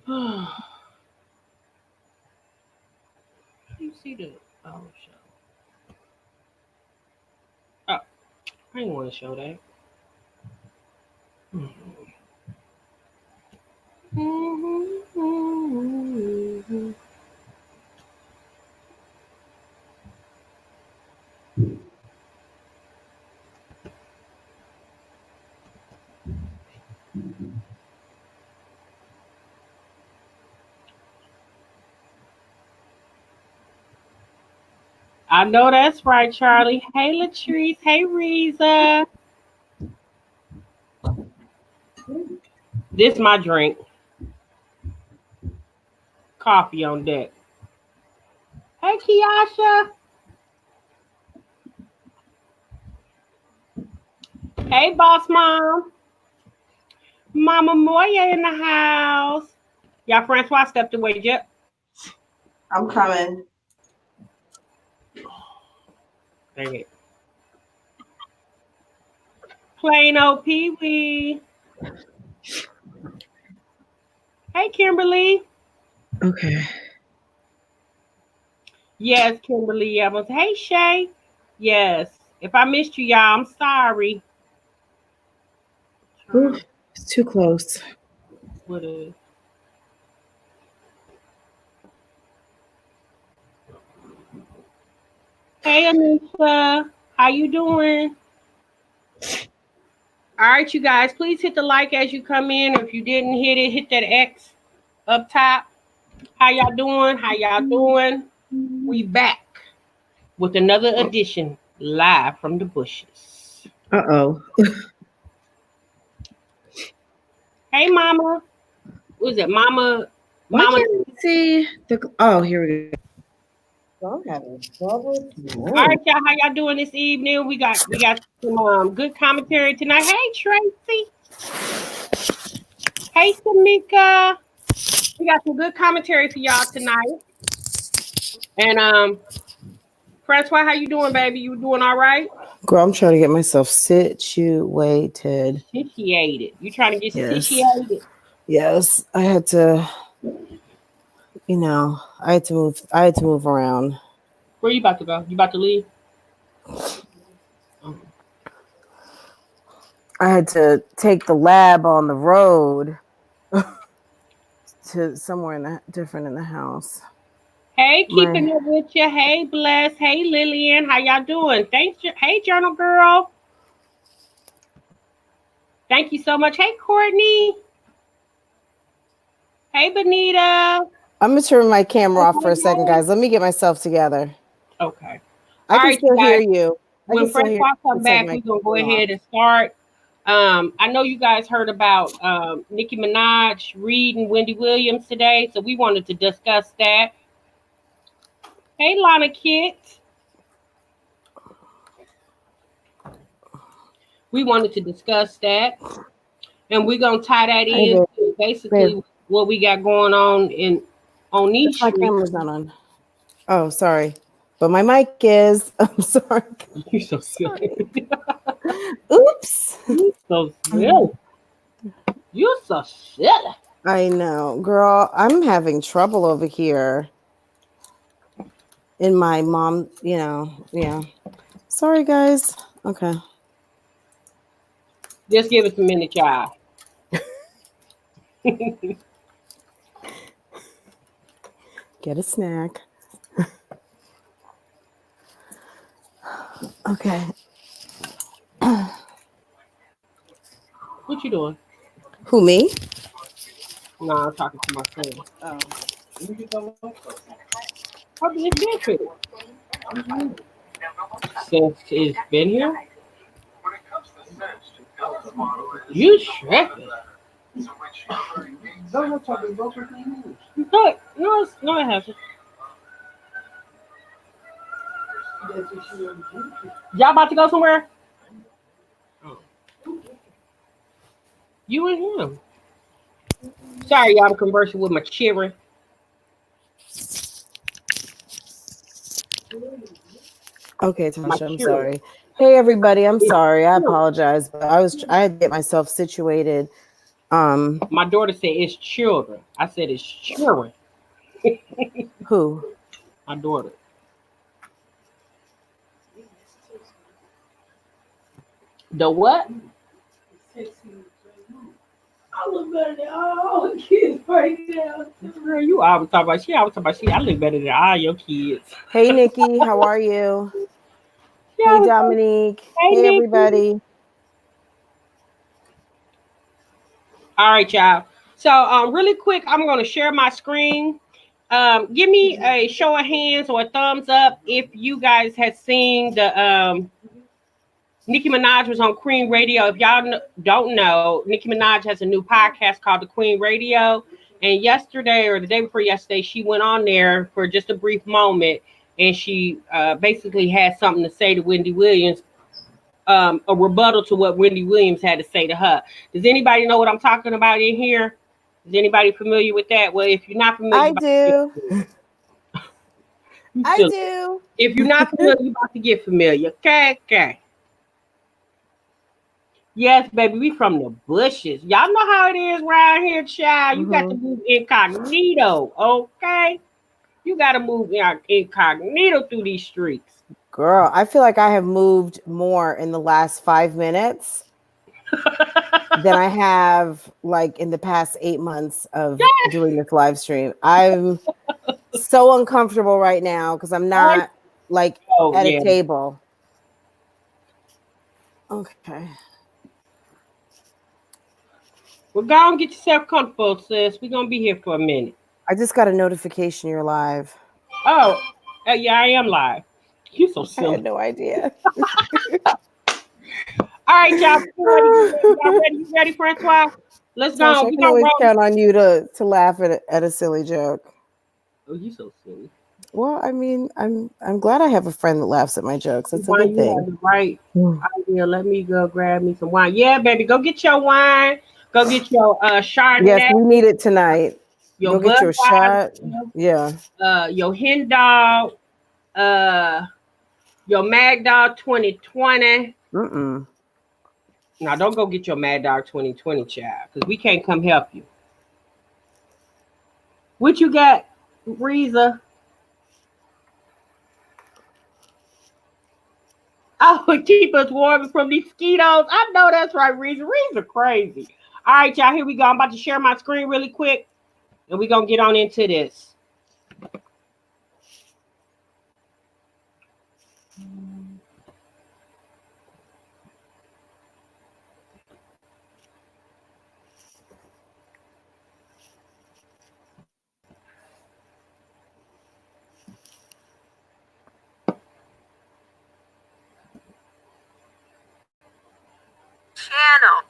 You see the show? Oh, I didn't want to show that. I know that's right, Charlie. Hey, Latrice. Hey, Reza. This my drink. Coffee on deck. Hey, Kiasha. Hey, boss mom. Mama Moya in the house. Y'all, Francois stepped away. Yep. I'm coming. Dang it. Plain old Pee Wee. Hey, Kimberly. Okay. Yes, Kimberly Evans. Hey, Shay. Yes. If I missed you, y'all, I'm sorry. Ooh, it's too close. What is? Hey, Anisha. How you doing? All right, you guys, please hit the like as you come in. If you didn't hit it, hit that X up top. How y'all doing? How y'all doing? We back with another edition live from the bushes. Uh-oh. Hey, Mama. What is it, Mama? Why Mama. can't I see the... Oh, here we go. I'm having trouble. All right, y'all. How y'all doing this evening? We got some good commentary tonight. Hey, Tracy. Hey, Samika. We got some good commentary for y'all tonight. And Francois, how you doing, baby? You doing all right? Girl, I'm trying to get myself situated. Satiated. You trying to get Yes. satiated? Yes. I had to, I had to move around. Where you about to go? You about to leave? I had to take the lab on the road to somewhere different in the house. Hey, keeping it with you. Hey, Bless. Hey, Lillian. How y'all doing? Thanks. Hey, Journal Girl. Thank you so much. Hey, Courtney. Hey, Benita. I'm going to turn my camera off for a second, guys. Let me get myself together. Okay. I can still hear you. When Francois come back, we're going to go ahead and start. I know you guys heard about Nicki Minaj reading Wendy Williams today, so we wanted to discuss that. Hey, Lana Kit. We wanted to discuss that, and we're going to tie that in to basically what we got going on on these streets. My camera's not on. Oh, sorry. But my mic is. I'm sorry. You're so silly. Oops. You're so silly. You're so silly. I know. Girl, I'm having trouble over here. In my mom, yeah. Sorry, guys. Okay. Just give us a minute, y'all. Get a snack. Okay. What you doing? Who, me? No, I'm talking to my friend. Oh. It's been pretty. Since it's been here? You tripping. No, it hasn't. Y'all about to go somewhere? You and him. Sorry, y'all, I'm conversing with my children. Okay, Tasha, I'm sorry. Hey, everybody, I'm sorry. I apologize, but I had to get myself situated. My daughter said it's children. I said it's children. Who? My daughter. The what? I look better than all the kids right now. Girl, you always talk about I look better than all your kids. Hey, Nikki, how are you? She Hey, always talk- Dominique. Hey, Hey, Nikki. everybody. All right, y'all. So, really quick, I'm going to share my screen. Give me a show of hands or a thumbs up if you guys had seen the Nicki Minaj was on Queen Radio. If y'all don't know, Nicki Minaj has a new podcast called The Queen Radio. And yesterday or the day before yesterday, she went on there for just a brief moment, and she basically had something to say to Wendy Williams, a rebuttal to what Wendy Williams had to say to her. Does anybody know what I'm talking about in here? Is anybody familiar with that? Well, if you're not familiar, I do. I do. do. If you're not familiar, you're about to get familiar. Okay. Yes, baby, we from the bushes. Y'all know how it is around here, child. You got to move incognito, okay? You got to move incognito through these streets. Girl, I feel like I have moved more in the last 5 minutes than I have like in the past 8 months of doing this live stream. I'm so uncomfortable right now because I'm not like at a table. Okay. Well, go and get yourself comfortable, sis. We're going to be here for a minute. I just got a notification you're live. Oh, yeah, I am live. You so silly. I had no idea. All right, y'all. Y'all ready? You ready, Francois? Let's go. I can always count on you to laugh at a silly joke. Oh, you so silly. Well, I mean, I'm glad I have a friend that laughs at my jokes. That's a good thing. Right. Yeah, let me go grab me some wine. Yeah, baby, go get your wine. Go get your Chardonnay. Yes, we need it tonight. Go get your shot. Yeah. Your Hen Dog. Your Mad Dog 2020. Now, don't go get your Mad Dog 2020, child, because we can't come help you. What you got, Reza? Oh, keep us warm from these mosquitoes. I know that's right, Reza. Reza crazy. All right, y'all, here we go. I'm about to share my screen really quick, and we're going to get on into this. Channel.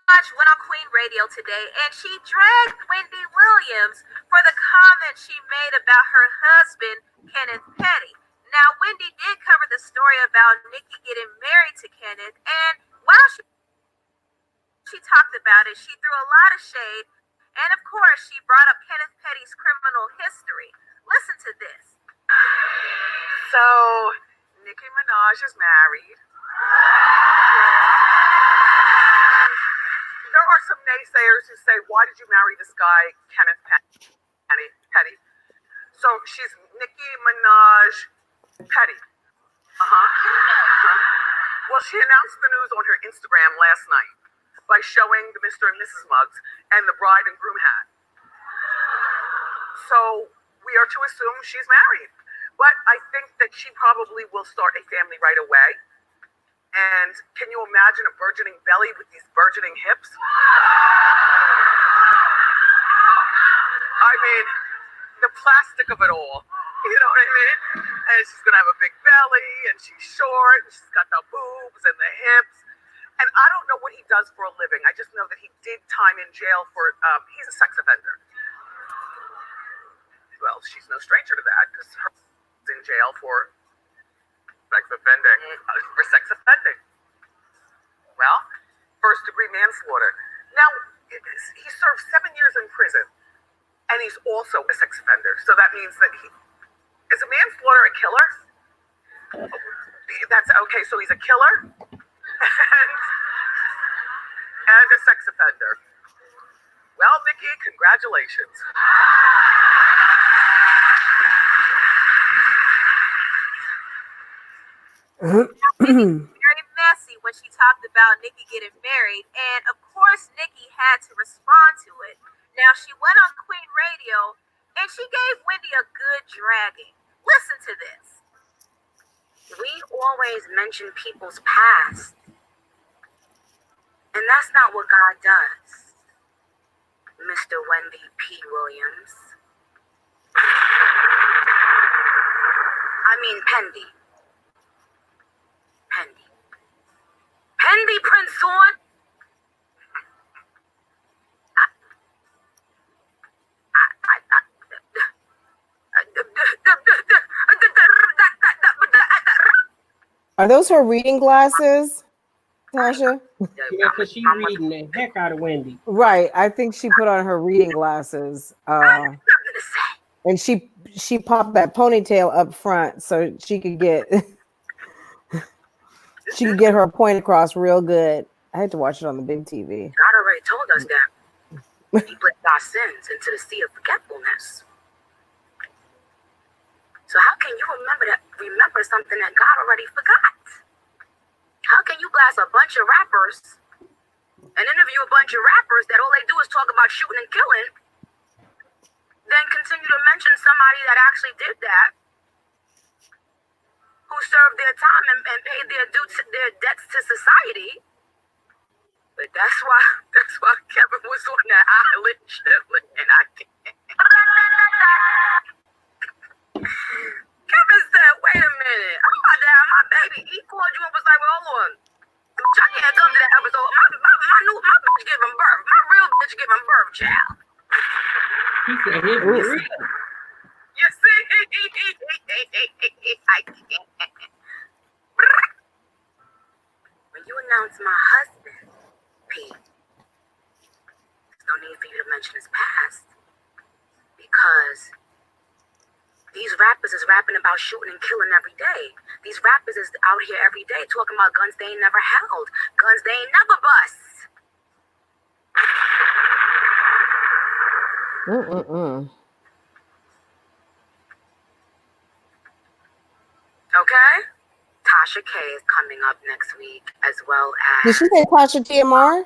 Minaj went on Queen Radio today and she dragged Wendy Williams for the comment she made about her husband, Kenneth Petty. Now, Wendy did cover the story about Nicki getting married to Kenneth, and while she talked about it, she threw a lot of shade, and of course, she brought up Kenneth Petty's criminal history. Listen to this. So, Nicki Minaj is married. There are some naysayers who say, why did you marry this guy, Kenneth Petty? So she's Nicki Minaj Petty. Well, she announced the news on her Instagram last night by showing the Mr. and Mrs. mugs and the bride and groom hat. So we are to assume she's married. But I think that she probably will start a family right away. And can you imagine a burgeoning belly with these burgeoning hips? I mean, the plastic of it all. You know what I mean? And she's going to have a big belly, and she's short, and she's got the boobs and the hips. And I don't know what he does for a living. I just know that he did time in jail for, he's a sex offender. Well, she's no stranger to that, because her in jail for sex offending. Well, first degree manslaughter. Now, he served 7 years in prison, and he's also a sex offender. So that means that he is a manslaughter a killer? That's okay, so he's a killer? and a sex offender. Well, Nikki, congratulations. Very messy when she talked about Nikki getting married, and of course Nikki had to respond to it. Now she went on Queen Radio and she gave Wendy a good dragging. Listen to this. We always mention people's past, and that's not what God does, Mr. Wendy P. Williams. I mean Pendy. Pendy Prince-Horn. Are those her reading glasses, Tasha? Yeah, because she's reading the heck out of Wendy. Right. I think she put on her reading glasses. And she popped that ponytail up front so she could get her point across real good. I had to watch it on the big TV. God already told us that we put our sins into the sea of forgetfulness. So how can you remember something that God already forgot? How can you blast a bunch of rappers and interview a bunch of rappers that all they do is talk about shooting and killing, then continue to mention somebody that actually did that, who served their time and paid their debts to society? But that's why Kevin was on that island chilling, and I can't. Kevin said, wait a minute, I'm about to have my baby. He called you and was like, well, hold on. I can't come to that episode. My bitch giving birth. My real bitch giving birth, child. He said his real. You see? I can't. When you announce my husband, Pete, there's no need for you to mention his past. Because these rappers is rapping about shooting and killing every day. These rappers is out here every day talking about guns they ain't never held, guns they ain't never bust. Okay? Tasha K is coming up next week, as well as... Did she say Tasha TMR?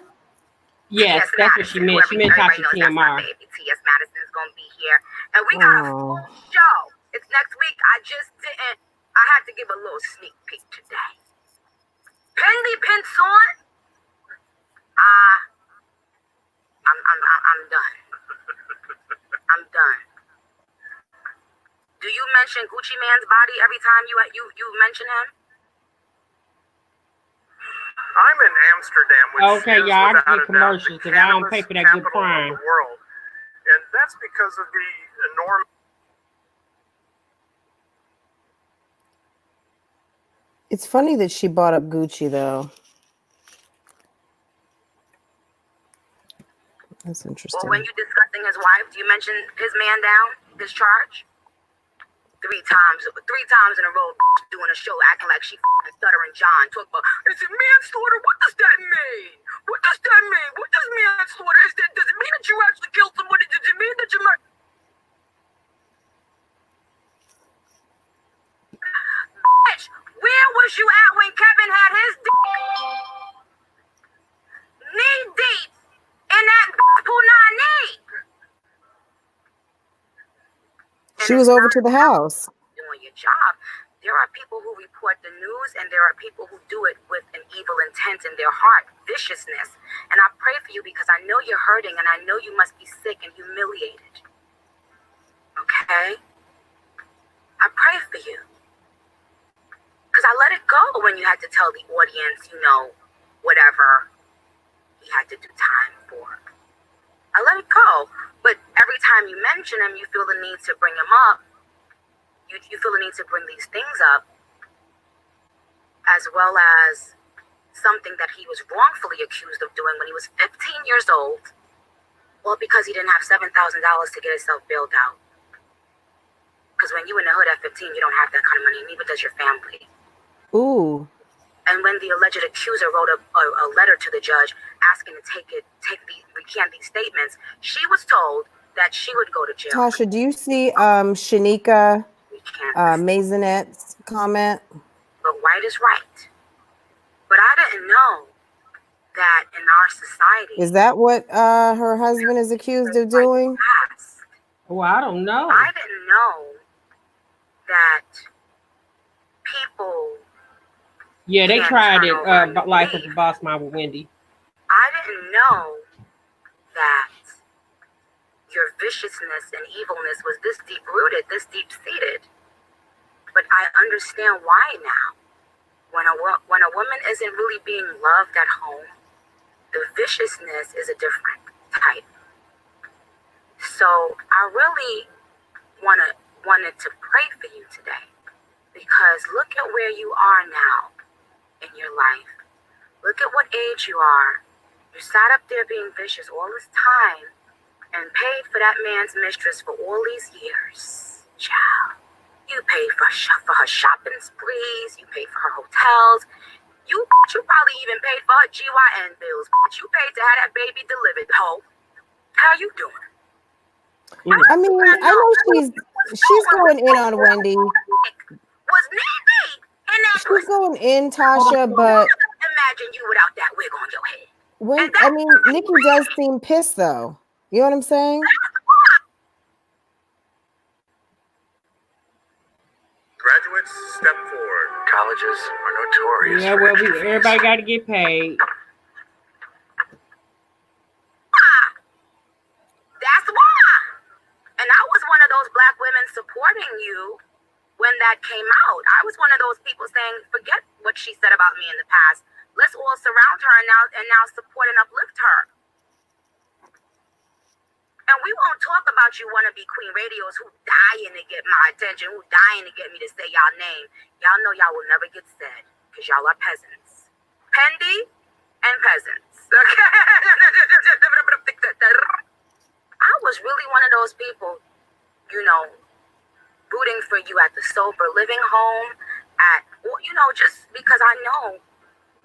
Yes, that's what she meant. She meant Tasha TMR. T.S. Madison is going to be here. And we got a full show. It's next week. I had to give a little sneak peek today. Pendy Pinson? I'm done. I'm done. Do you mention Gucci Man's body every time you mention him? I'm in Amsterdam, which Okay, is y'all, I without can a get doubt commercials the because I don't cannabis pay for that good capital of crime. the world. And that's because of the enormous... It's funny that she bought up Gucci, though. That's interesting. Well, when you're discussing his wife, do you mention his man down, his charge? Three times in a row, doing a show, acting like she stuttering John. Talk about, is it manslaughter? What does that mean? What does that mean? What does manslaughter? Does it mean that you actually killed somebody? Does it mean that you murdered? Bitch, where was you at when Kevin had his knee deep in that punani? She was over to the house. Doing your job. There are people who report the news, and there are people who do it with an evil intent in their heart, viciousness. And I pray for you because I know you're hurting, and I know you must be sick and humiliated. Okay? I pray for you. Because I let it go when you had to tell the audience, whatever he had to do time for. I let it go. But every time you mention him, you feel the need to bring him up. You feel the need to bring these things up, as well as something that he was wrongfully accused of doing when he was 15 years old. Well, because he didn't have $7,000 to get himself bailed out. Because when you in the hood at 15, you don't have that kind of money, neither does your family. Ooh. And when the alleged accuser wrote a letter to the judge asking to recant these statements, she was told that she would go to jail. Tasha, do you see Shanika Recant this. Maisonette's comment? But right is right. But I didn't know that in our society. Is that what her husband is accused of doing? Well, I don't know. I didn't know that people. Yeah, they can't tried turn it. over a new Life of leaf. the Boss Man with Wendy. I didn't know that your viciousness and evilness was this deep rooted, this deep seated. But I understand why now. When a woman isn't really being loved at home, the viciousness is a different type. So I really wanted to pray for you today, because look at where you are now in your life. Look at what age you are. You sat up there being vicious all this time and paid for that man's mistress for all these years. Child, you paid for her shopping sprees. You paid for her hotels. You probably even paid for her GYN bills. You paid to have that baby delivered. Ho, how you doing? I mean, I know she's going in on Wendy. Was knee in that She's pussy. going in, Tasha, but Imagine you without that wig on your head. I mean, Nikki does seem pissed though. You know what I'm saying? Graduates, step forward. Colleges are notorious. Yeah, well, everybody got to get paid. That's why. And I was one of those black women supporting you when that came out. I was one of those people saying, forget what she said about me in the past. Let's all surround her and now support and uplift her. And we won't talk about you wannabe Queen Radios who dying to get my attention, who dying to get me to say y'all name. Y'all know y'all will never get said because y'all are peasants. Pendy and peasants. Okay? I was really one of those people, rooting for you at the sober living home, just because I know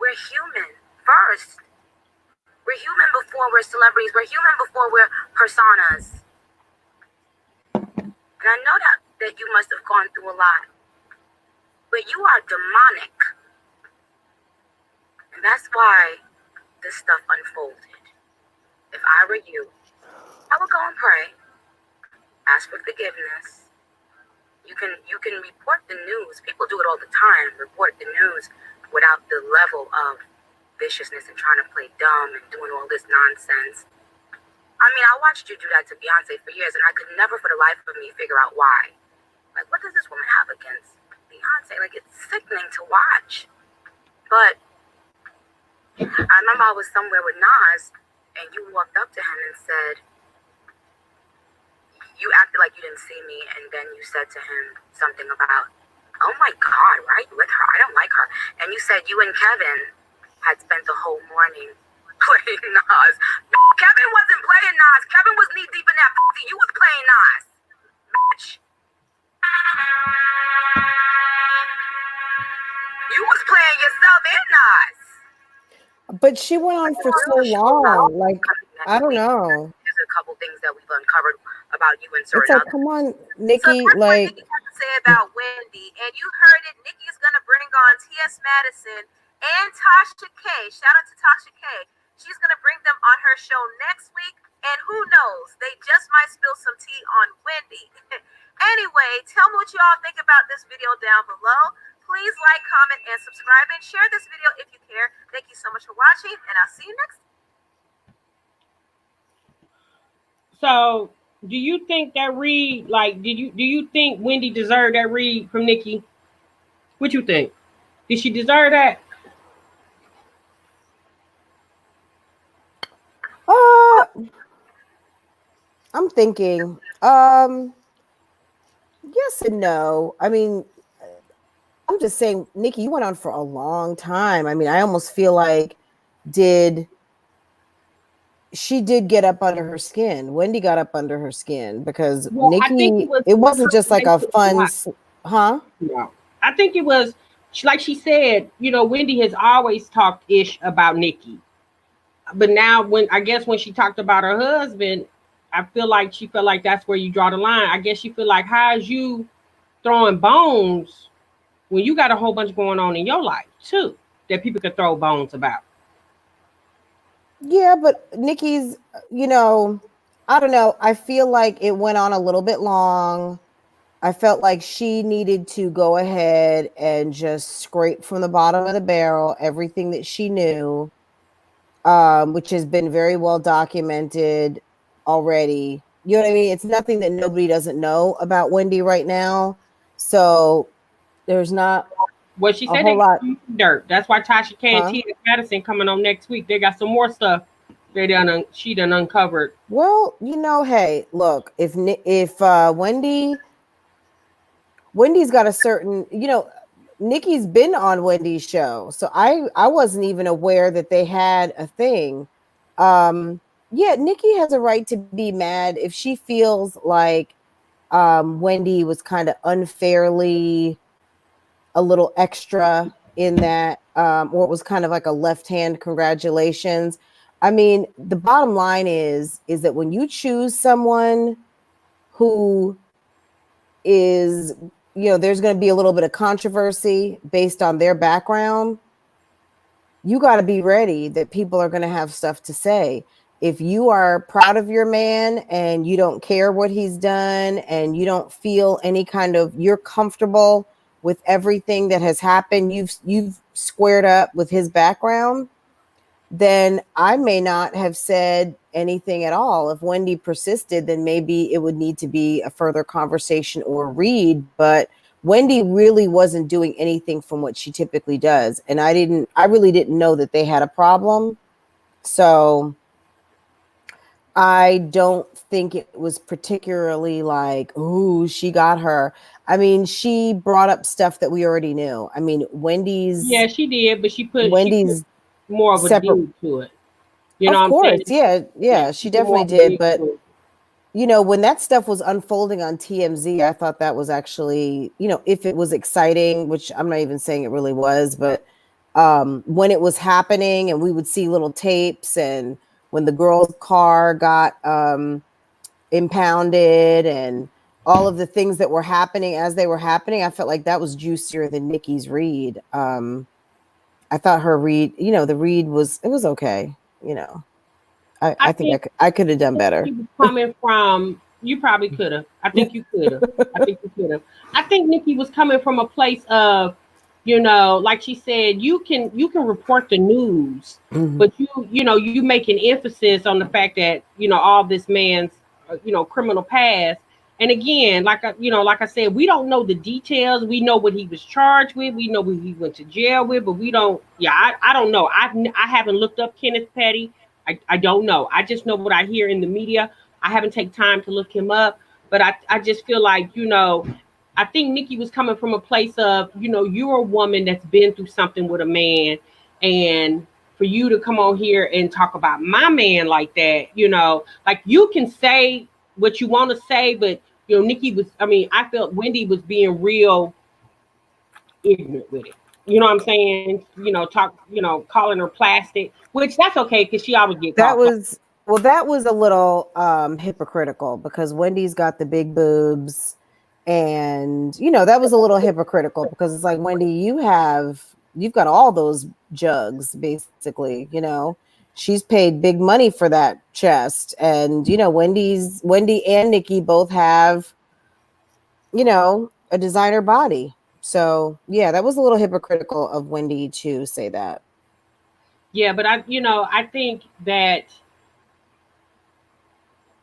we're human first. We're human before we're celebrities. We're human before we're personas. And I know that you must have gone through a lot. But you are demonic. And that's why this stuff unfolded. If I were you, I would go and pray. Ask for forgiveness. You can report the news. People do it all the time. Report the news without the level of viciousness and trying to play dumb and doing all this nonsense. I mean, I watched you do that to Beyonce for years, and I could never for the life of me figure out why. Like, what does this woman have against Beyonce? Like, it's sickening to watch. But I remember I was somewhere with Nas, and you walked up to him and said, you acted like you didn't see me, and then you said to him something about, oh my God, why are you with her? I don't like her. And you said you and Kevin had spent the whole morning playing Nas. No, Kevin wasn't playing Nas. Kevin was knee deep in that pussy. You was playing Nas. Bitch. You was playing yourself and Nas. But she went on for so long. Like, I don't know. There's a couple things that we've uncovered about you and It's certain like, come on, Nikki, So that's what like, Nikki has to say about Wendy. And you heard it. Nikki is going to bring on T.S. Madison and Tasha K. Shout out to Tasha K. She's going to bring them on her show next week. And who knows, they just might spill some tea on Wendy. Anyway, tell me what you all think about this video down below. Please like, comment, and subscribe. And share this video if you care. Thank you so much for watching. And I'll see you next time. So, do you think that read, like, do you think Wendy deserved that read from Nikki? What you think? Did she deserve that? I'm thinking, yes and no. I mean, I'm just saying, Nikki, you went on for a long time. I mean, I almost feel like she did get up under her skin. Wendy got up under her skin because Well, Nikki, it wasn't just like a fun, huh? No. I think it was like she said, Wendy has always talked ish about Nikki. But now when she talked about her husband, I feel like she felt like that's where you draw the line. I guess she feel like, how is you throwing bones when you got a whole bunch going on in your life too that people could throw bones about? Yeah, but Nikki's, I don't know. I feel like it went on a little bit long. I felt like she needed to go ahead and just scrape from the bottom of the barrel everything that she knew, which has been very well documented already. You know what I mean? It's nothing that nobody doesn't know about Wendy right now. So there's not Well, she a said whole they lot. dirt. That's why Tasha K and Huh? Tina Madison coming on next week. They got some more stuff she done uncovered. Well, hey, look, if Wendy's got a certain, Nikki's been on Wendy's show, so I wasn't even aware that they had a thing. Yeah, Nikki has a right to be mad if she feels like Wendy was kind of unfairly a little extra in that, or it was kind of like a left hand congratulations. I mean, the bottom line is that when you choose someone who is, there's going to be a little bit of controversy based on their background, you got to be ready that people are going to have stuff to say. If you are proud of your man and you don't care what he's done and you don't feel any kind of, you're comfortable with everything that has happened, you've squared up with his background, then I may not have said anything at all. If Wendy persisted, then maybe it would need to be a further conversation or read. But Wendy really wasn't doing anything from what she typically does. And I really didn't know that they had a problem. So I don't think it was particularly like, ooh, she got her. I mean, she brought up stuff that we already knew. I mean, Yeah, she did, but she put Wendy's more of a separate, dude to it. You know of what I'm course, saying? yeah, she definitely did. But when that stuff was unfolding on TMZ, I thought that was actually, if it was exciting, which I'm not even saying it really was, but when it was happening and we would see little tapes, and when the girl's car got impounded and all of the things that were happening as they were happening, I felt like that was juicier than Nikki's read. I thought her read, the read was okay. I think I could have done better. Coming from, you probably could have. I think you could have. I think Nikki was coming from a place of, like she said, you can report the news, but you make an emphasis on the fact that all this man's criminal past. And again, like I said, we don't know the details. We know what he was charged with. We know what he went to jail with, but we don't. Yeah, I don't know. I haven't looked up Kenneth Petty. I don't know. I just know what I hear in the media. I haven't taken time to look him up, but I just feel like, I think Nikki was coming from a place of, you're a woman that's been through something with a man, and for you to come on here and talk about my man like that, like you can say what you want to say, but Nikki was, I felt Wendy was being real ignorant with it. You know what I'm saying? Calling her plastic, which that's okay because she always gets that was a little hypocritical, because Wendy's got the big boobs, and that was a little hypocritical, because it's like, Wendy, you've got all those jugs basically. She's paid big money for that chest, and Wendy and Nikki both have a designer body. So yeah, that was a little hypocritical of Wendy to say that. Yeah, but I think that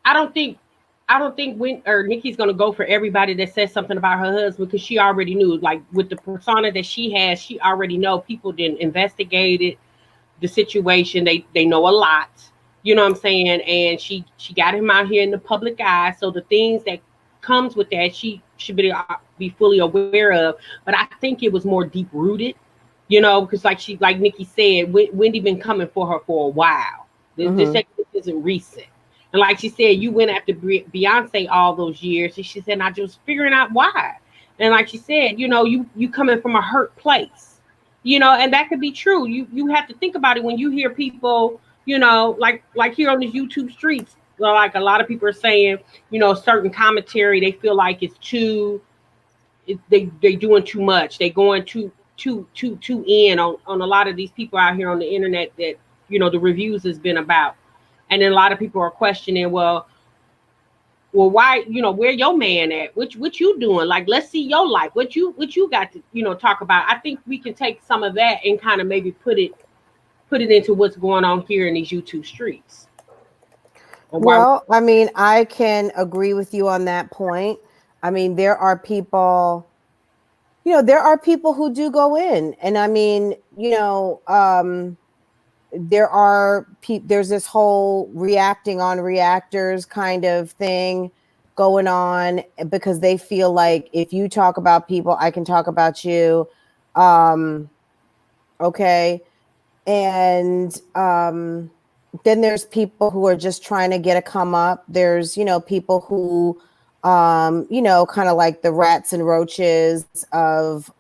I don't think Nikki's gonna go for everybody that says something about her husband, because she already knew, like with the persona that she has, she already know people didn't investigate it, the situation. They know a lot. You know what I'm saying? And she got him out here in the public eye. So the things that comes with that, she should be fully aware of. But I think it was more deep rooted, because like Nikki said, Wendy been coming for her for a while. This isn't recent. And like she said, you went after Beyonce all those years, and she said, I just figuring out why. And like she said, you coming from a hurt place, and that could be true. You have to think about it when you hear people, like here on the YouTube streets, like a lot of people are saying, certain commentary, they feel like it's too, they doing too much. They going too in on a lot of these people out here on the internet that, the reviews has been about. And then a lot of people are questioning, well, why, where your man at? What you doing? Like, let's see your life. What you got to, talk about. I think we can take some of that and kind of maybe put it into what's going on here in these YouTube streets. Well, I mean, I can agree with you on that point. I mean, there are people, who do go in, and I mean, there's this whole reacting on reactors kind of thing going on, because they feel like if you talk about people, I can talk about you. Okay. And then there's people who are just trying to get a come up. There's, people who, kind of like the rats and roaches of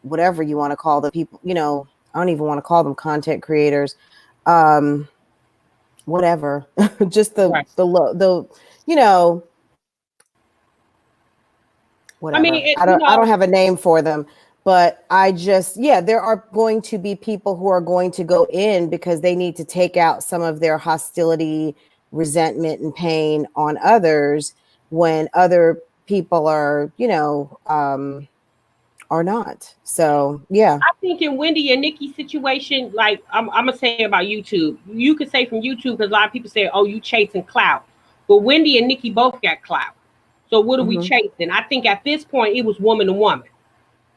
whatever you want to call the people, I don't even want to call them content creators. Whatever, just whatever. I mean, I don't have a name for them, but there are going to be people who are going to go in because they need to take out some of their hostility, resentment, and pain on others when other people are, are not. So yeah, I think in Wendy and Nikki's situation, like I'm gonna say about YouTube, you could say from YouTube, because a lot of people say, oh, you chasing clout, but Wendy and Nikki both got clout. So what are we chasing? I think at this point it was woman to woman.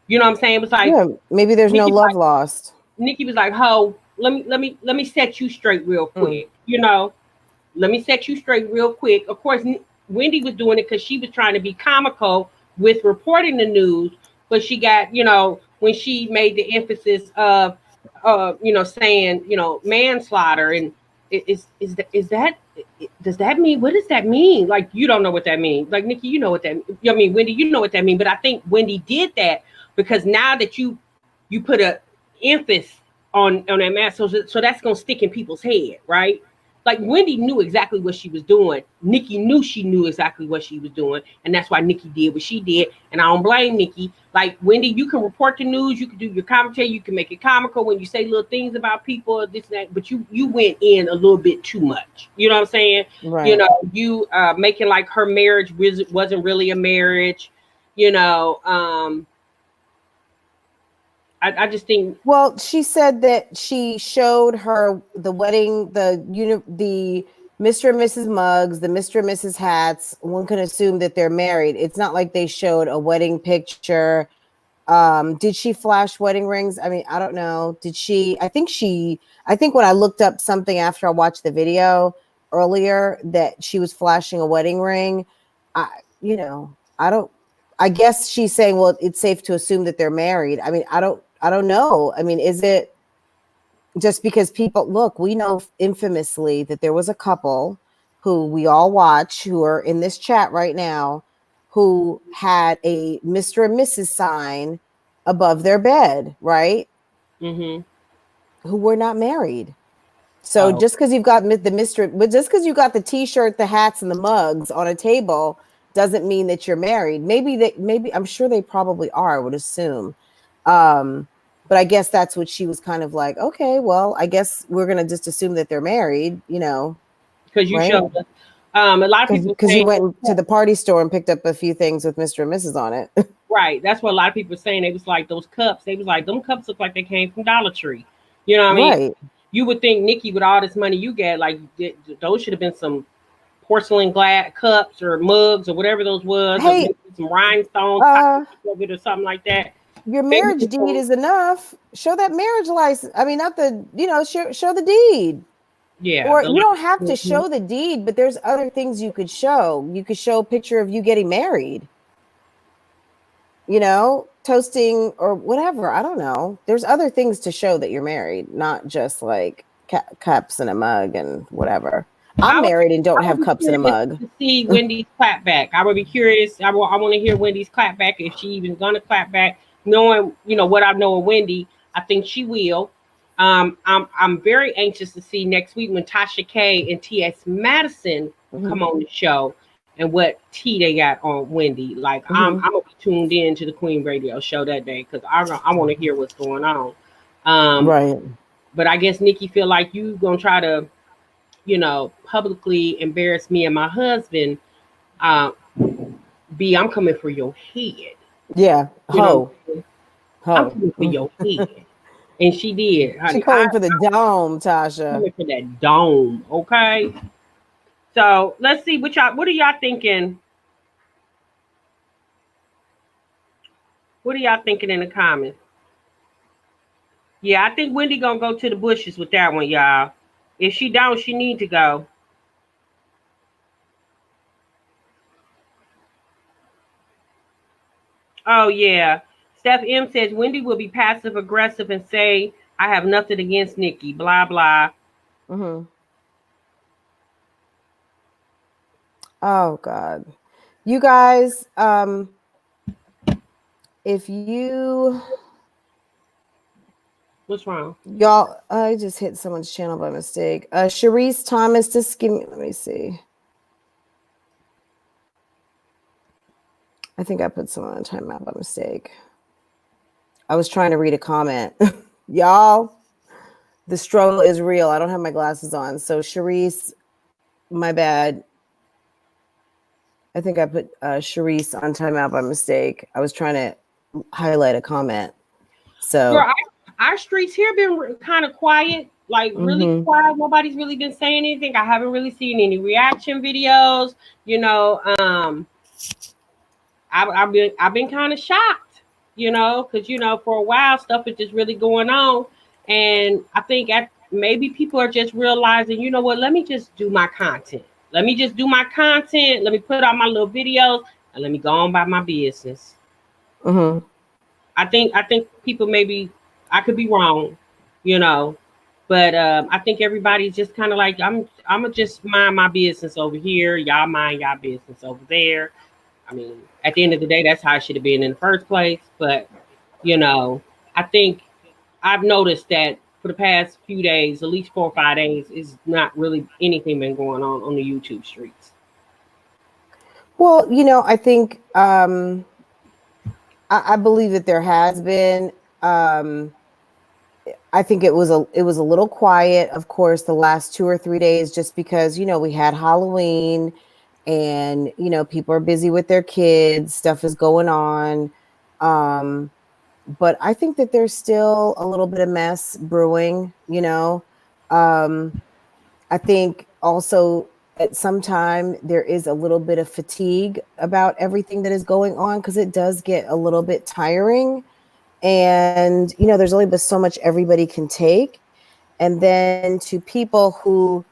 You know what I'm saying? It was like, maybe there's Nikki no love lost. Nikki was like, "Ho, let me set you straight real quick." Let me set you straight real quick. Of course, Wendy was doing it because she was trying to be comical with reporting the news, but she got, when she made the emphasis of, saying, manslaughter, and does that mean, what does that mean? Like, you don't know what that means. Like, Nikki, you know what that means. I mean, Wendy, you know what that means. But I think Wendy did that because now that you put a emphasis on that mask, so that's gonna stick in people's head, right? Like, Wendy knew exactly what she was doing. Nikki knew she knew exactly what she was doing, and that's why Nikki did what she did. And I don't blame Nikki. Like, Wendy, you can report the news, you can do your commentary, you can make it comical when you say little things about people, this and that, but you went in a little bit too much. You know what I'm saying? Right. You making like her marriage wasn't really a marriage. I just think. Well, she said that she showed her the wedding, the Mr. and Mrs. mugs, the Mr. and Mrs. hats. One can assume that they're married. It's not like they showed a wedding picture. Did she flash wedding rings? I mean, I don't know. Did she? I think when I looked up something after I watched the video earlier that she was flashing a wedding ring. I guess she's saying, well, it's safe to assume that they're married. I mean, I don't know. I mean, is it just because we know infamously that there was a couple who we all watch, who are in this chat right now, who had a Mr. and Mrs. sign above their bed, right? Mm-hmm. Who were not married. So just because you've got just because you got the T-shirt, the hats, and the mugs on a table doesn't mean that you're married. Maybe I'm sure they probably are, I would assume. But I guess that's what she was kind of like, okay, well, I guess we're going to just assume that they're married, Because you right? showed us. A lot of people because you went to the party store and picked up a few things with Mr. and Mrs. on it. Right. That's what a lot of people were saying. They was like, those cups. They was like, them cups look like they came from Dollar Tree. You know what I mean? Right. You would think, Nikki, with all this money you get, like, those should have been some porcelain glass cups or mugs or whatever those was. Hey, or some rhinestones or something like that. Your marriage deed is enough. Show that marriage license. I mean, not the, show the deed. Yeah. Or you don't have to show the deed, but there's other things you could show. You could show a picture of you getting married. Toasting or whatever. I don't know. There's other things to show that you're married, not just like cups and a mug and whatever. I'm would- married and don't I have would be cups in a curious mug. to see Wendy's clap back. I would be curious. I want to hear Wendy's clap back, if she even gonna clap back. Knowing what I know of Wendy, I think she will. I'm very anxious to see next week when Tasha K and T.S. Madison come on the show and what tea they got on Wendy. Like I'm gonna be tuned in to the Queen Radio show that day because I want to hear what's going on. Right. But I guess Nikki feel like you gonna try to, publicly embarrass me and my husband. B, I'm coming for your head. Yeah. You Ho. I'm coming for your head. And she did, honey. She calling for the dome, Tasha. Coming for that dome, okay? So let's see what are y'all thinking? What are y'all thinking in the comments? Yeah, I think Wendy gonna go to the bushes with that one, y'all. If she don't, she need to go. Oh yeah. Steph M says Wendy will be passive aggressive and say, I have nothing against Nikki, blah blah. Oh God. You guys, if you What's wrong? y'all, I just hit someone's channel by mistake. Sharice Thomas, just give me, let me see. I think I put someone on timeout by mistake. I was trying to read a comment. Y'all, the struggle is real. I don't have my glasses on. So Sharice, my bad. I think I put Sharice on timeout by mistake. I was trying to highlight a comment. So Girl, our streets here been kind of quiet, like really quiet. Nobody's really been saying anything. I haven't really seen any reaction videos. I've been kind of shocked, because for a while stuff is just really going on, and I think maybe people are just realizing, you know what? Let me just do my content. Let me just do my content. Let me put out my little videos and let me go on by my business. I think people maybe, I could be wrong, but I think everybody's just kind of like, I'm gonna just mind my business over here. Y'all mind y'all business over there. I mean, at the end of the day, that's how it should have been in the first place. But, I think I've noticed that for the past few days, at least 4 or 5 days, is not really anything been going on the YouTube streets. well, I think I believe that there has been. I think it was a little quiet, of course, the last 2 or 3 days, just because we had Halloween, and people are busy with their kids. Stuff is going on, but I think that there's still a little bit of mess brewing. I think also at some time there is a little bit of fatigue about everything that is going on, because it does get a little bit tiring. And, there's only but so much everybody can take. And then to people who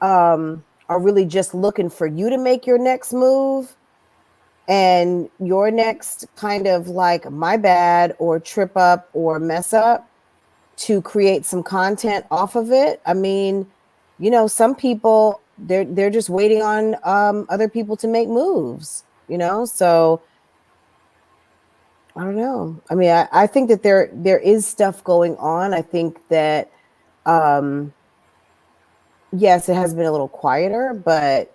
are really just looking for you to make your next move and your next kind of like my bad or trip up or mess up to create some content off of it. I mean, some people, they're just waiting on other people to make moves, so I don't know. I mean, I think that there is stuff going on. I think that, yes, it has been a little quieter, but,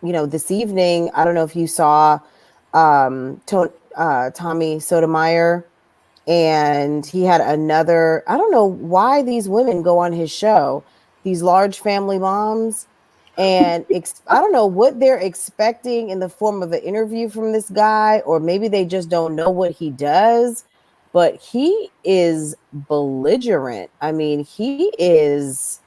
this evening, I don't know if you saw Tommy Sotomayor, and he had another, I don't know why these women go on his show, these large family moms, and I don't know what they're expecting in the form of an interview from this guy, or maybe they just don't know what he does, but he is belligerent. I mean, he is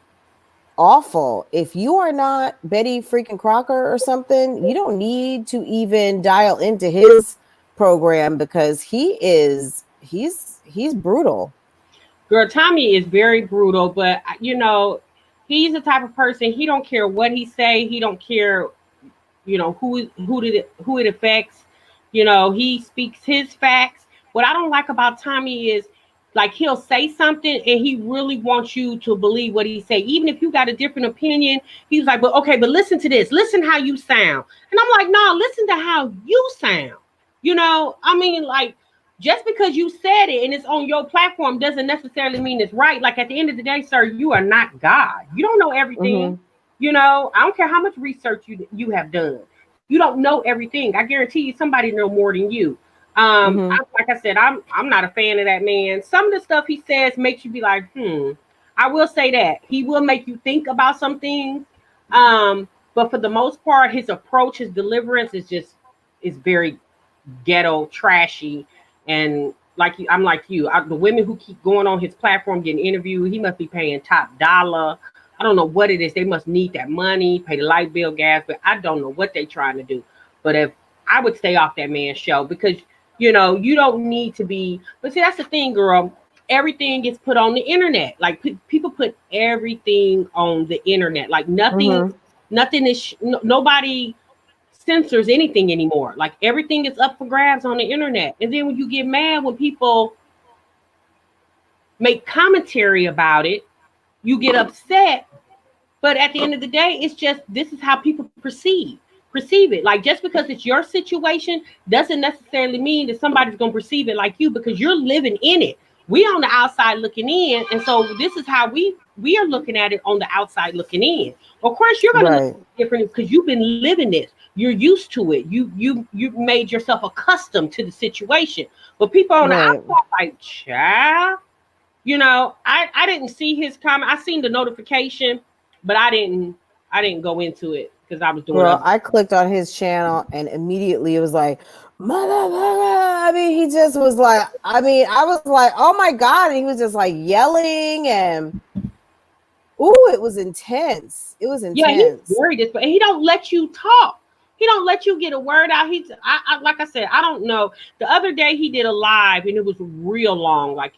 awful. If you are not Betty freaking Crocker or something, you don't need to even dial into his program, because he's brutal. Girl, Tommy is very brutal, but he's the type of person, he don't care what he say, he don't care, who it affects. He speaks his facts. What I don't like about Tommy is like he'll say something and he really wants you to believe what he say, even if you got a different opinion. He's like, but okay, but listen to this, listen how you sound. And I'm like, no, listen to how you sound. You know, I mean, like, just because you said it and it's on your platform doesn't necessarily mean it's right. Like, at the end of the day, sir, you are not God. You don't know everything. You know, I don't care how much research you have done. You don't know everything. I guarantee you somebody know more than you. Like I said, I'm not a fan of that man. Some of the stuff he says makes you be like, I will say that. He will make you think about some things. But for the most part, his approach, his deliverance is very ghetto, trashy. And I'm like you. The women who keep going on his platform getting interviewed, he must be paying top dollar. I don't know what it is. They must need that money, pay the light bill, gas, but I don't know what they're trying to do. But if I would stay off that man's show, because you know, you don't need to be. But see, that's the thing, girl. Everything gets put on the internet. Like people put everything on the internet. Like nothing is. Nobody censors anything anymore. Like everything is up for grabs on the internet. And then when you get mad when people make commentary about it, you get upset. But at the end of the day, it's just, this is how people perceive it. Like, just because it's your situation doesn't necessarily mean that somebody's going to perceive it like you, because you're living in it. We on the outside looking in. And so this is how we are looking at it on the outside looking in. Of course, you're going to look different because you've been living this. You're used to it. You made yourself accustomed to the situation. But people on the outside, like, child, you know, I didn't see his comment. I seen the notification, but I didn't go into it because I was doing. Well, I clicked on his channel and immediately it was like, motherfucker. I mean, he just was like, I was like, oh my God. And he was just like yelling and it was intense. It was intense. Yeah, he's very disrespectful. And he don't let you talk. He don't let you get a word out. I like I said, I don't know. The other day he did a live and it was real long. Like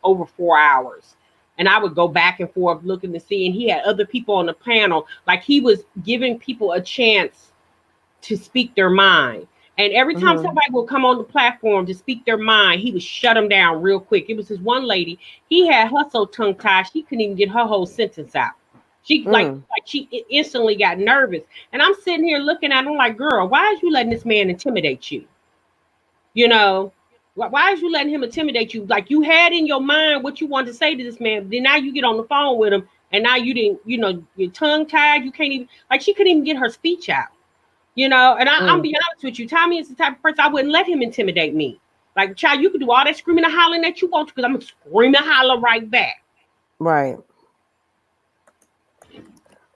over 4 hours. And I would go back and forth looking to see. And he had other people on the panel. Like, he was giving people a chance to speak their mind. And every time somebody would come on the platform to speak their mind, he would shut them down real quick. It was this one lady. He had her so tongue tied, she couldn't even get her whole sentence out. She she instantly got nervous. And I'm sitting here looking at him like, girl, why is you letting this man intimidate you? You know, why is you letting him intimidate you? Like, you had in your mind what you wanted to say to this man. Then now you get on the phone with him and now you didn't, you know, you're tongue tied. You can't even, like, she couldn't even get her speech out, you know? And I'm be honest with you. Tommy is the type of person, I wouldn't let him intimidate me. Like, child, you could do all that screaming and hollering that you want to, because I'm going to scream and holler right back. Right.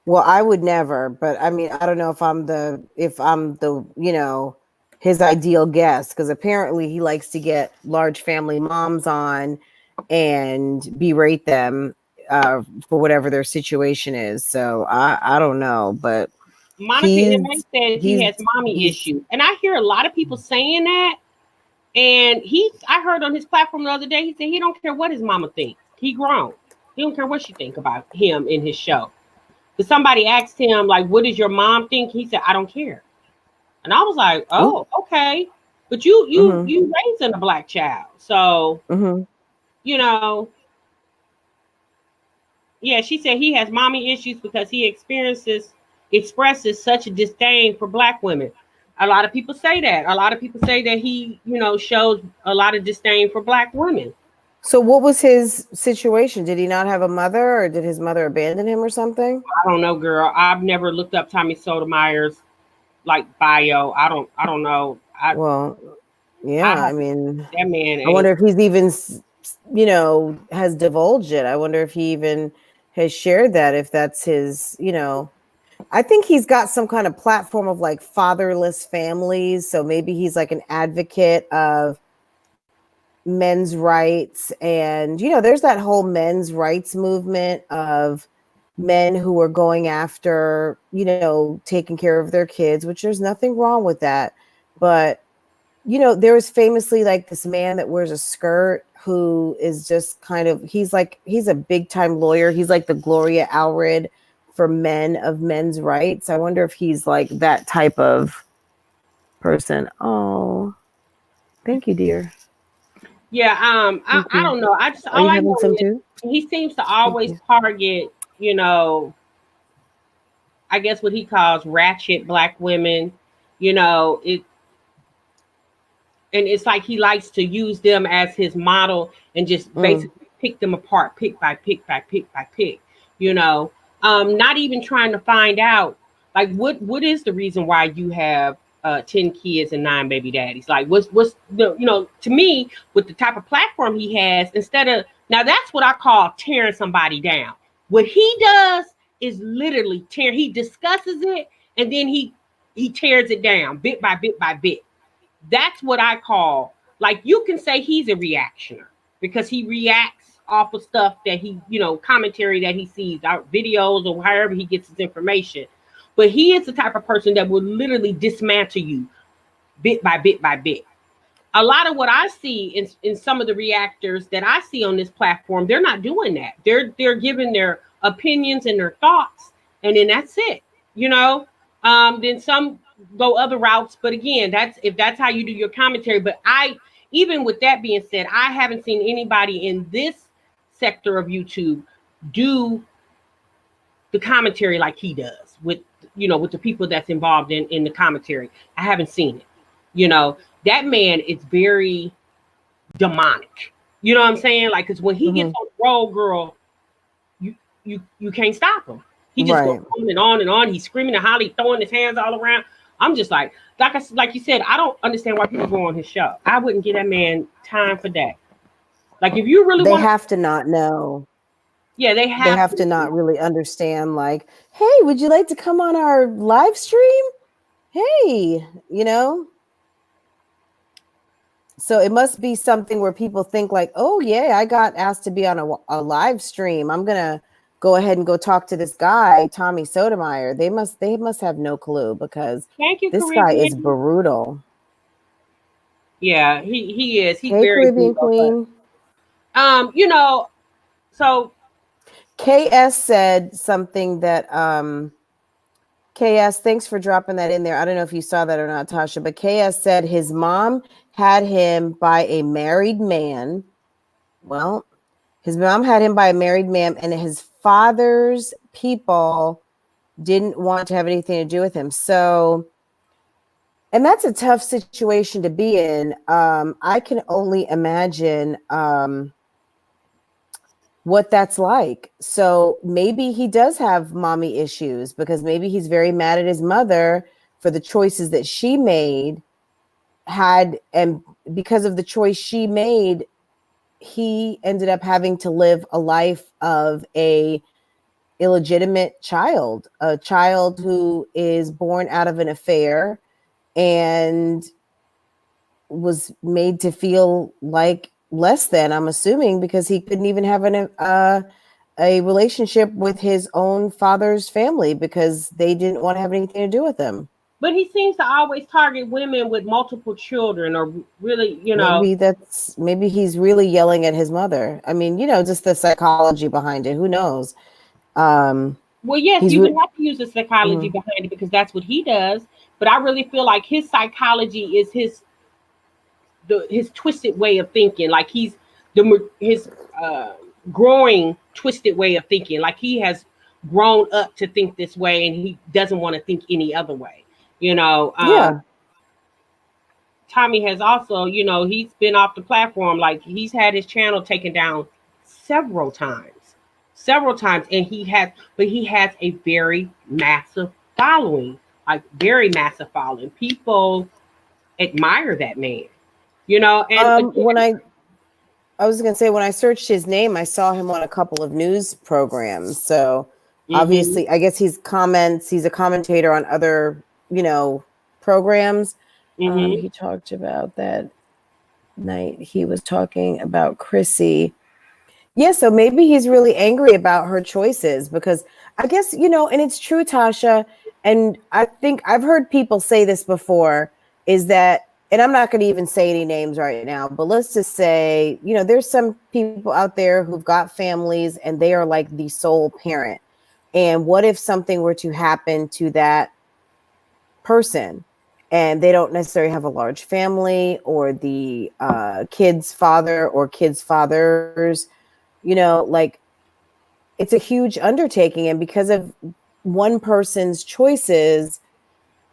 Well, I would never, but I mean, I don't know if I'm the, you know, his ideal guest, because apparently he likes to get large family moms on and berate them for whatever their situation is. So I don't know, but Monica M.A. said he has mommy issues. And I hear a lot of people saying that. And I heard on his platform the other day, he said he don't care what his mama thinks. He grown. He don't care what she think about him in his show. Because somebody asked him, like, what does your mom think? He said, I don't care. And I was like, oh, okay. But you raising a black child. So, you know, yeah, she said he has mommy issues because he expresses such a disdain for black women. A lot of people say that. A lot of people say that he, you know, shows a lot of disdain for black women. So what was his situation? Did he not have a mother, or did his mother abandon him or something? I don't know, girl. I've never looked up Tommy Sotomayor's bio. I don't know. I mean, that man. I wonder if he's even, you know, has divulged it. I wonder if he even has shared that, if that's his, you know. I think he's got some kind of platform of like fatherless families. So maybe he's like an advocate of men's rights. And, you know, there's that whole men's rights movement of men who are going after, you know, taking care of their kids, which there's nothing wrong with that. But, you know, there was famously like this man that wears a skirt who is just kind of, he's a big time lawyer. He's like the Gloria Allred for men of men's rights. I wonder if he's like that type of person. Oh, thank you, dear. Yeah, I don't know. I just Are all you I having know some is too? he seems to always you. target, I guess what he calls ratchet black women. It and it's like he likes to use them as his model and just Mm. basically pick them apart, pick by pick by pick by pick. You know, not even trying to find out like what is the reason why you have 10 kids and 9 baby daddies. Like what's the to me with the type of platform he has, instead of now that's what I call tearing somebody down. What he does is literally tear. He discusses it and then he tears it down bit by bit by bit. That's what I call, like, you can say he's a reactioner because he reacts off of stuff that commentary that he sees, out videos or however he gets his information. But he is the type of person that will literally dismantle you bit by bit by bit. A lot of what I see in some of the reactors that I see on this platform, they're not doing that. They're giving their opinions and their thoughts, and then that's it. You know, then some go other routes. But again, that's how you do your commentary. But even with that being said, I haven't seen anybody in this sector of YouTube do the commentary like he does with the people that's involved in the commentary. I haven't seen it. That man is very demonic. You know what I'm saying? Like, because when he gets on the road, girl, you can't stop him. He just goes Right. on and on and on. He's screaming and hollering, throwing his hands all around. I'm just like you said, I don't understand why people go on his show. I wouldn't give that man time for that. Like, if you really They want, have to not know. yeah, they They have to not really understand, like, hey, would you like to come on our live stream? Hey, So it must be something where people think like, oh yeah, I got asked to be on a live stream. I'm gonna go ahead and go talk to this guy, Tommy Sotomayor. They must have no clue because Thank you, this guy is Caribbean. brutal. Yeah, he is. He's Hey, very Caribbean brutal. Queen. But, so KS said something that KS, thanks for dropping that in there. I don't know if you saw that or not, Tasha, but KS said his mom had him by a married man. Well, his mom had him by a married man, and his father's people didn't want to have anything to do with him. So, and that's a tough situation to be in. I can only imagine what that's like. So maybe he does have mommy issues because maybe he's very mad at his mother for the choices that she made, and because of the choice she made, he ended up having to live a life of a illegitimate child, a child who is born out of an affair and was made to feel like less than, I'm assuming, because he couldn't even have a relationship with his own father's family because they didn't want to have anything to do with him. but he seems to always target women with multiple children, or really, Maybe he's really yelling at his mother. I mean, just the psychology behind it. Who knows? Well, yes, he's you re- would have to use the psychology behind it because that's what he does. But I really feel like his psychology is his twisted way of thinking. Like his growing twisted way of thinking. Like he has grown up to think this way, and he doesn't want to think any other way. Yeah. Tommy has also, he's been off the platform. Like, he's had his channel taken down several times, and he has a very massive following, like very massive following. People admire that man, and when I was going to say, when I searched his name, I saw him on a couple of news programs. So obviously, I guess he's a commentator on other, programs. He talked about that night. He was talking about Chrissy. Yeah, so maybe he's really angry about her choices because I guess, and it's true, Tasha. And I think I've heard people say this before, is that, and I'm not going to even say any names right now, but let's just say, there's some people out there who've got families and they are like the sole parent. And what if something were to happen to that person and they don't necessarily have a large family, or the kid's father or kids' fathers, like, it's a huge undertaking. And because of one person's choices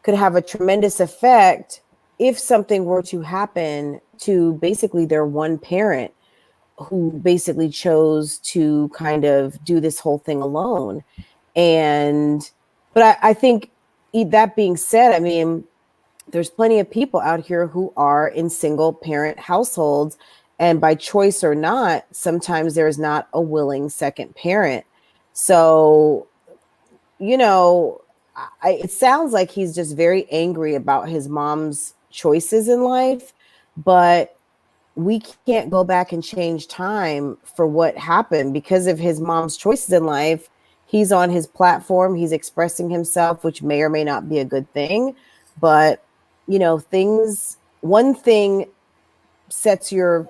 could have a tremendous effect if something were to happen to basically their one parent who basically chose to kind of do this whole thing alone. But I think, that being said, I mean, there's plenty of people out here who are in single parent households, and by choice or not, sometimes there's not a willing second parent. So, it sounds like he's just very angry about his mom's choices in life, but we can't go back and change time for what happened because of his mom's choices in life. He's on his platform, he's expressing himself, which may or may not be a good thing, but one thing sets your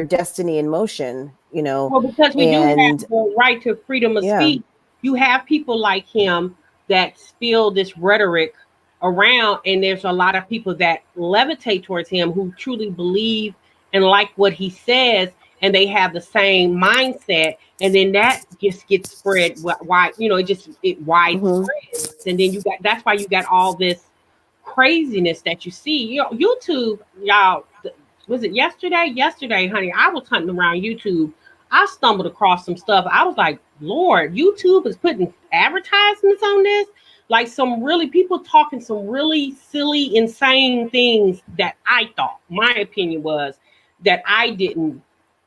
destiny in motion, Well, because we do have the right to freedom of speech, you have people like him that spill this rhetoric around, and there's a lot of people that levitate towards him who truly believe and like what he says, and they have the same mindset, and then that just gets spread wide, it widespreads. And then that's why you got all this craziness that you see. YouTube, y'all, was it yesterday, honey, I was hunting around YouTube. I stumbled across some stuff. I was like, Lord, YouTube is putting advertisements on this. Like people talking some really silly, insane things that I thought, my opinion was, that I didn't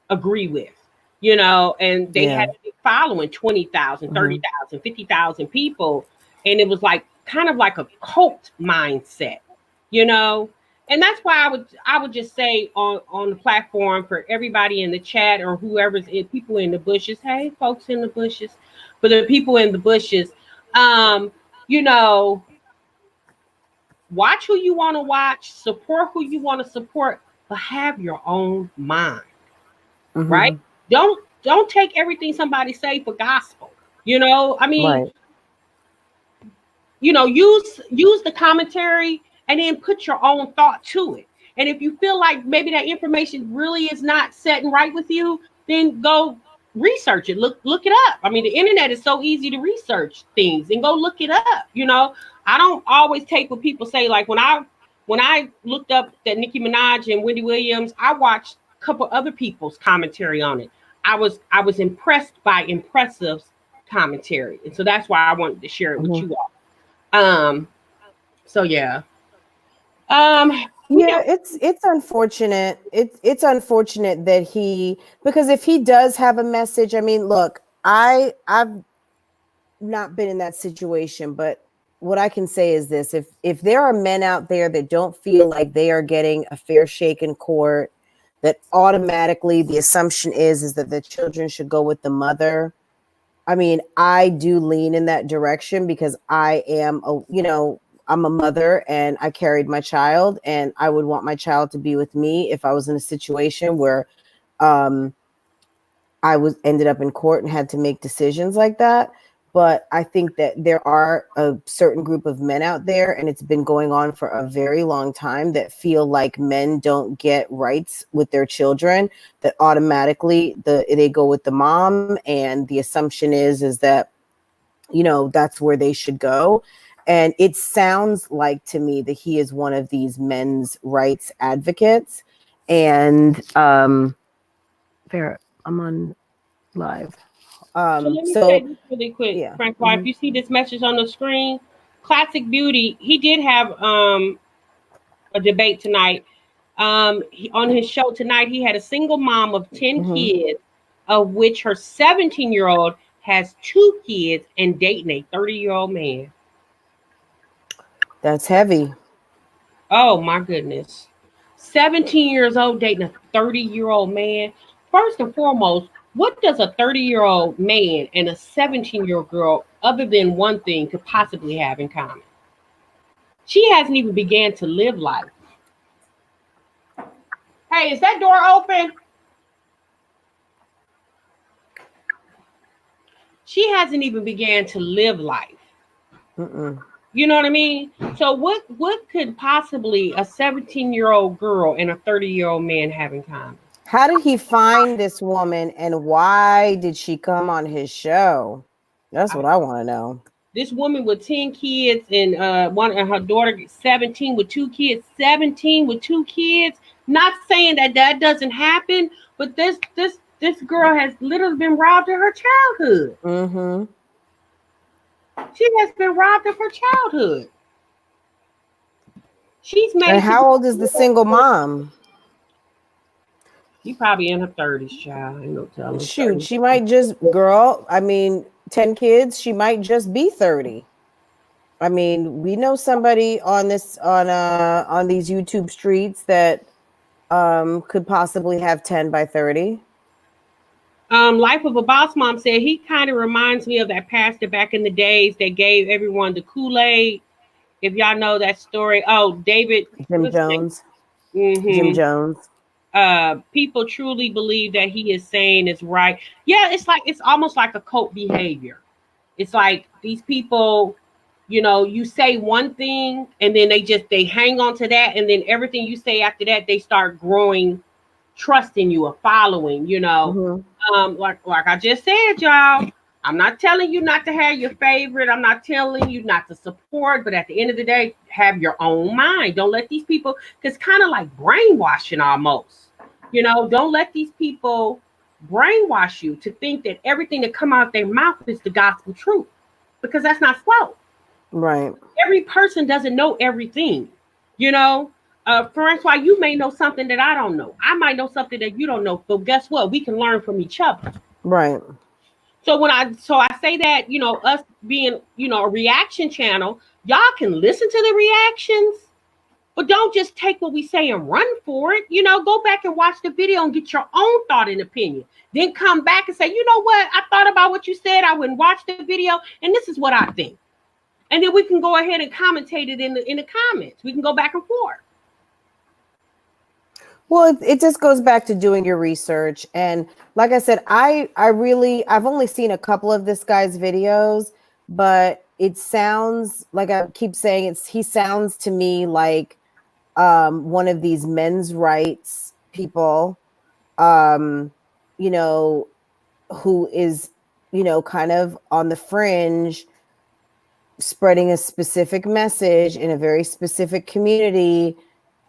agree with, and they had a big following, 20,000, 30,000, 50,000 people. And it was like, kind of like a cult mindset, And that's why I would just say on the platform for everybody in the chat or whoever's people in the bushes, hey, folks in the bushes, but the people in the bushes, watch who you want to watch, support who you want to support, but have your own mind, right? Don't take everything somebody say for gospel. I mean, use the commentary and then put your own thought to it. And if you feel like maybe that information really is not setting right with you, then go research it. Look it up. I mean, the internet is so easy to research things and go look it up. I don't always take what people say. Like when I looked up that Nicki Minaj and Wendy Williams, I watched a couple other people's commentary on it. I was impressed by Impressive's commentary. And so that's why I wanted to share it with you all. So yeah. It's unfortunate. It's unfortunate that because if he does have a message, I mean, look, I've not been in that situation, but what I can say is this: if there are men out there that don't feel like they are getting a fair shake in court, that automatically the assumption is that the children should go with the mother. I mean, I do lean in that direction because I am I'm a mother and I carried my child, and I would want my child to be with me if I was in a situation where I ended up in court and had to make decisions like that. But I think that there are a certain group of men out there, and it's been going on for a very long time, that feel like men don't get rights with their children, that automatically they go with the mom, and the assumption is that that's where they should go. And it sounds like to me that he is one of these men's rights advocates. And Farrah, I'm on live. So let me say this really quick, Francois. If you see this message on the screen, Classic Beauty, he did have a debate tonight. On his show tonight, he had a single mom of 10 kids, of which her 17-year-old has 2 kids and dating a 30-year-old man. That's heavy. Oh my goodness. 17 years old dating a 30-year-old man. First and foremost, what does a 30-year-old man and a 17-year-old girl, other than one thing, could possibly have in common? She hasn't even began to live life. Hey, is that door open? She hasn't even began to live life. You know what I mean? So what could possibly a 17-year-old girl and a 30-year-old man have in common? How did he find this woman and why did she come on his show? That's what I want to know. This woman with 10 kids and one and her daughter 17 with 2 kids, 17 with 2 kids. Not saying that that doesn't happen, but this girl has literally been robbed of her childhood. Mm-hmm. She has been robbed of her childhood. She's made. And how old is the single mom? She probably in her 30s, child. Ain't no telling. Shoot, she might just, girl, I mean, 10 kids, she might just be 30. I mean, we know somebody on these YouTube streets that could possibly have 10 by 30. Life of a Boss Mom said he kind of reminds me of that pastor back in the days that gave everyone the Kool-Aid. If y'all know that story. Oh, Jim Jones. Mm-hmm. Jim Jones. People truly believe that he is saying is right. Yeah, it's almost like a cult behavior. It's like these people, you know, you say one thing and then they hang on to that, and then everything you say after that, they start growing trust in you or following, you know. Mm-hmm. Like I just said, y'all, I'm not telling you not to have your favorite. I'm not telling you not to support, but at the end of the day, have your own mind. Don't let these people, because kind of like brainwashing almost, you know, don't let these people brainwash you to think that everything that come out their mouth is the gospel truth, because that's not so. Right. Every person doesn't know everything, you know. Francois, you may know something that I don't know. I might know something that you don't know, but guess what? We can learn from each other. Right. So I say that, you know, us being, you know, a reaction channel, y'all can listen to the reactions, but don't just take what we say and run for it. You know, go back and watch the video and get your own thought and opinion. Then come back and say, you know what? I thought about what you said. I wouldn't watch the video, and this is what I think. And then we can go ahead and commentate it in the comments. We can go back and forth. Well, it just goes back to doing your research. And like I said, I've only seen a couple of this guy's videos, but it sounds like, I keep saying, he sounds to me like one of these men's rights people, you know, who is, you know, kind of on the fringe, spreading a specific message in a very specific community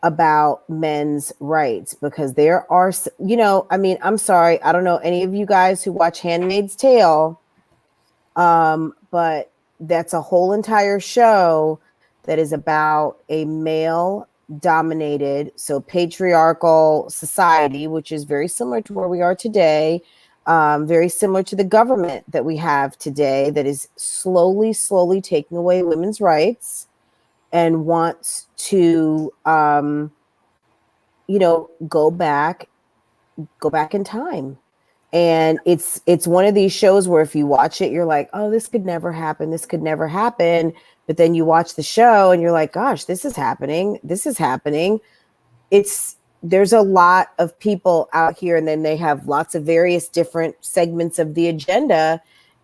about men's rights, because there are, you know, I mean, I'm sorry, I don't know any of you guys who watch Handmaid's Tale, but that's a whole entire show that is about a male dominated, so patriarchal society, which is very similar to where we are today, very similar to the government that we have today, that is slowly taking away women's rights and wants to, you know, go back in time. And it's one of these shows where if you watch it, you're like, oh, this could never happen. This could never happen. But then you watch the show and you're like, gosh, this is happening. This is happening. There's a lot of people out here, and then they have lots of various different segments of the agenda.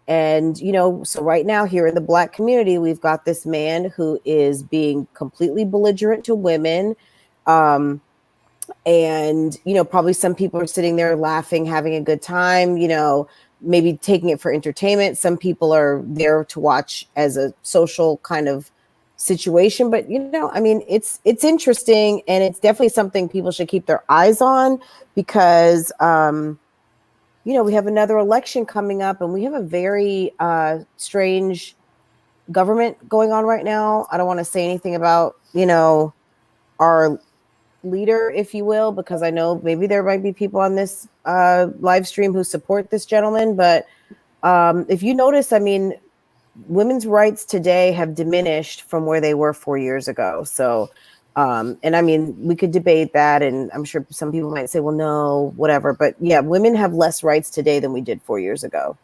And, you know, so right now here in the Black community, we've got this man who is being completely belligerent to women. And, you know, probably some people are sitting there laughing, having a good time, you know, maybe taking it for entertainment. Some people are there to watch as a social kind of situation. But, you know, I mean, it's interesting, and it's definitely something people should keep their eyes on, because, you know, we have another election coming up, and we have a very strange government going on right now. I don't want to say anything about, you know, our leader, if you will, because I know maybe there might be people on this live stream who support this gentleman. But if you notice, I mean, women's rights today have diminished from where they were 4 years ago. So, and I mean, we could debate that, and I'm sure some people might say, well, no, whatever. But yeah, women have less rights today than we did 4 years ago.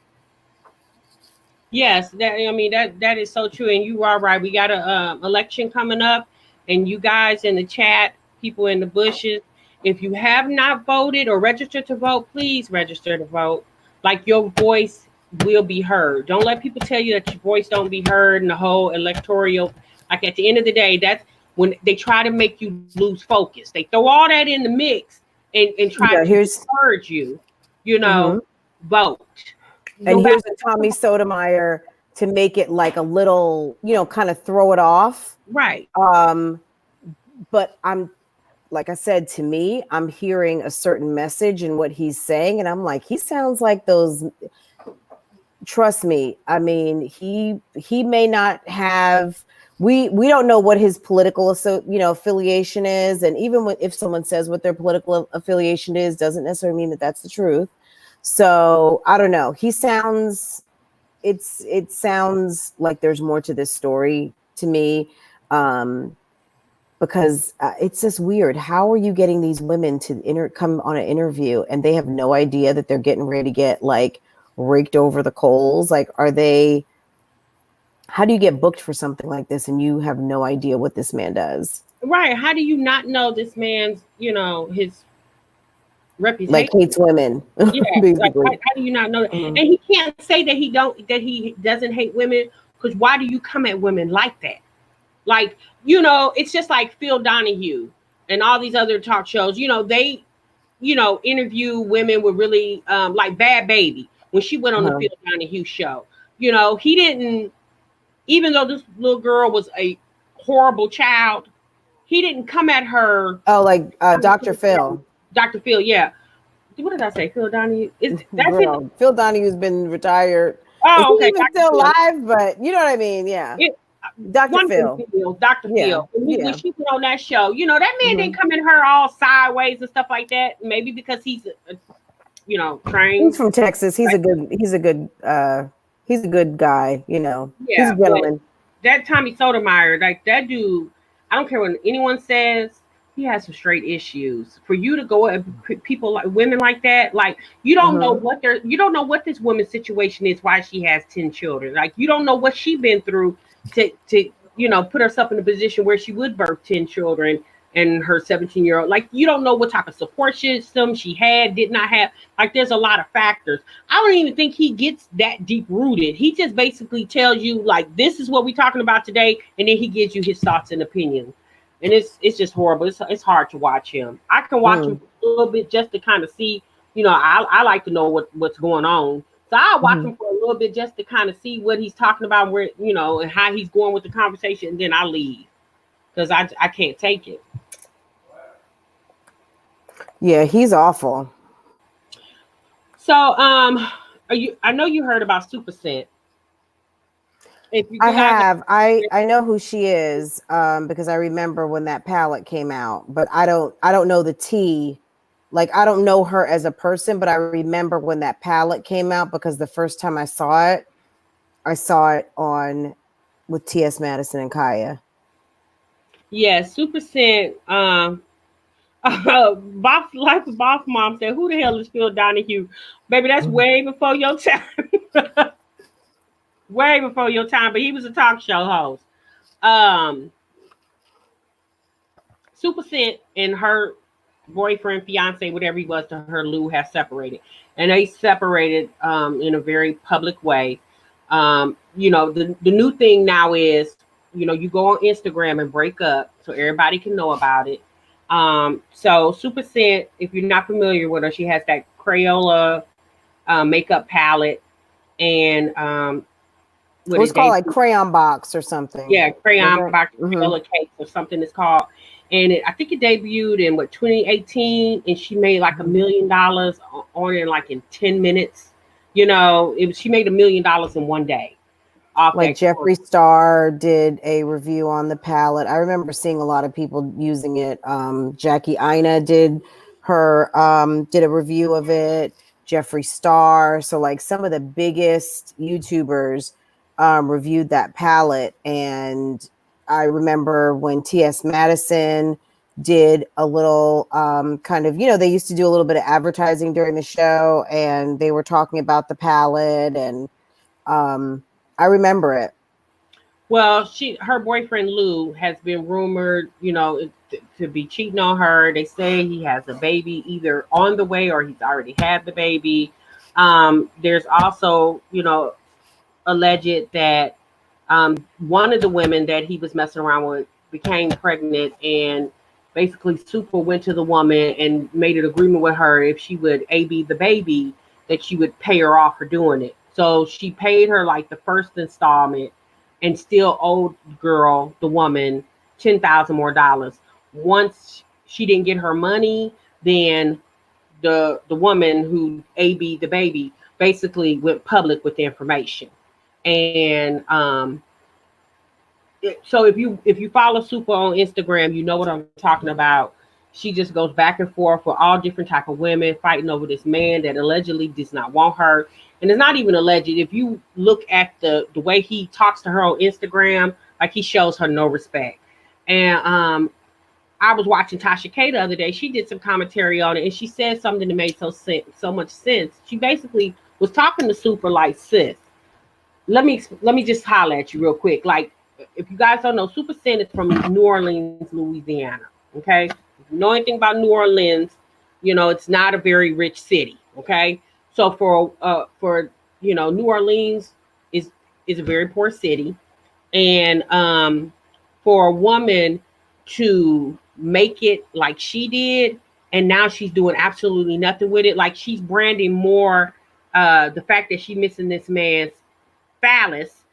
Yes, that is so true. And you are right. We got a election coming up, and you guys in the chat, people in the bushes, if you have not voted or registered to vote, please register to vote. Like, your voice will be heard. Don't let people tell you that your voice don't be heard and the whole electoral. Like at the end of the day, that's when they try to make you lose focus. They throw all that in the mix and try to encourage you, vote. And here's a Tommy Sotomayor to make it like a little, kind of throw it off. Right. But like I said, to me, I'm hearing a certain message in what he's saying. And I'm like, he sounds like those. Trust me. I mean, he may not have, we don't know what his political, affiliation is. And even if someone says what their political affiliation is, doesn't necessarily mean that that's the truth. So I don't know. It sounds like there's more to this story to me. Because it's just weird. How are you getting these women to come on an interview and they have no idea that they're getting ready to get like raked over the coals? Like, how do you get booked for something like this and you have no idea what this man does? Right. How do you not know this man's, his reputation? Like hates women. Yeah. Basically. Like, how do you not know that? Mm-hmm. And he can't say that he doesn't hate women, because why do you come at women like that? Like, it's just like Phil Donahue and all these other talk shows, they, interview women with really, like Bad Baby, when she went on the Phil Donahue show, he didn't, even though this little girl was a horrible child, he didn't come at her. Oh, like Dr. Phil. Dr. Phil, yeah. What did I say? Phil Donahue? Phil Donahue's been retired. Oh, okay. He's still alive, but you know what I mean? Yeah. Dr. Phil. Dr. Phil. When she went on that show, that man didn't come at her all sideways and stuff like that. Maybe because he's, trained. He's from Texas. He's a good guy. He's a gentleman. That Tommy Sotomayor, like that dude, I don't care what anyone says. He has some straight issues. For you to go at people like women like that, like you don't know what this woman's situation is, why she has 10 children. Like you don't know what she's been through to put herself in a position where she would birth 10 children and her 17-year-old. Like you don't know what type of support system she did not have. Like there's a lot of factors. I don't even think he gets that deep rooted. He just basically tells you like, this is what we're talking about today. And then he gives you his thoughts and opinions. And it's just horrible. It's hard to watch him. I can watch him a little bit just to kind of see, I like to know what's going on. So I'll watch him for a little bit just to kind of see what he's talking about, where, and how he's going with the conversation. And then I leave because I can't take it. Yeah, he's awful. So, I know you heard about Super Scent. I know who she is because I remember when that palette came out, but I don't know the tea. Like I don't know her as a person, but I remember when that palette came out because the first time I saw it on with T.S. Madison and Kaya. Yeah, Super Scent. Boss Mom said, "Who the hell is Phil Donahue?" Baby, that's way before your time. Way before your time, but he was a talk show host. Super Scent and her boyfriend, fiance, whatever he was to her, Lou, have separated. And they separated in a very public way. The new thing now is, you go on Instagram and break up so everybody can know about it. So Super Scent, if you're not familiar with her, she has that Crayola makeup palette and it was called like Crayon Box or something. Yeah, Crayon Box, Crayola Cakes or something it's called. And I think it debuted in 2018, and she made like $1 million on it like in 10 minutes. She made $1 million in one day. Like Jeffree Star did a review on the palette. I remember seeing a lot of people using it. Jackie Aina did a review of it. Jeffree Star. So like some of the biggest YouTubers reviewed that palette. And I remember when T.S. Madison did a little kind of, they used to do a little bit of advertising during the show, and they were talking about the palette, and I remember it. Well, her boyfriend Lou has been rumored, to be cheating on her. They say he has a baby either on the way or he's already had the baby. There's also, alleged that one of the women that he was messing around with became pregnant, and basically Super went to the woman and made an agreement with her if she would AB the baby, that she would pay her off for doing it. So she paid her like the first installment and still owed girl, the woman, $10,000 more dollars. Once she didn't get her money, then the woman who AB the baby basically went public with the information. And so if you follow Super on Instagram, you know what I'm talking about. She just goes back and forth with all different type of women fighting over this man that allegedly does not want her. And it's not even alleged. If you look at the way he talks to her on Instagram, like he shows her no respect. And I was watching Tasha K the other day. She did some commentary on it, and she said something that made so much sense. She basically was talking to Super like, sis, let me just holler at you real quick. Like, if you guys don't know, Super Sin is from New Orleans, Louisiana. Okay, if you know anything about New Orleans, it's not a very rich city. Okay, so for New Orleans is a very poor city, and for a woman to make it like she did, and now she's doing absolutely nothing with it. Like, she's branding more the fact that she's missing this man's phallus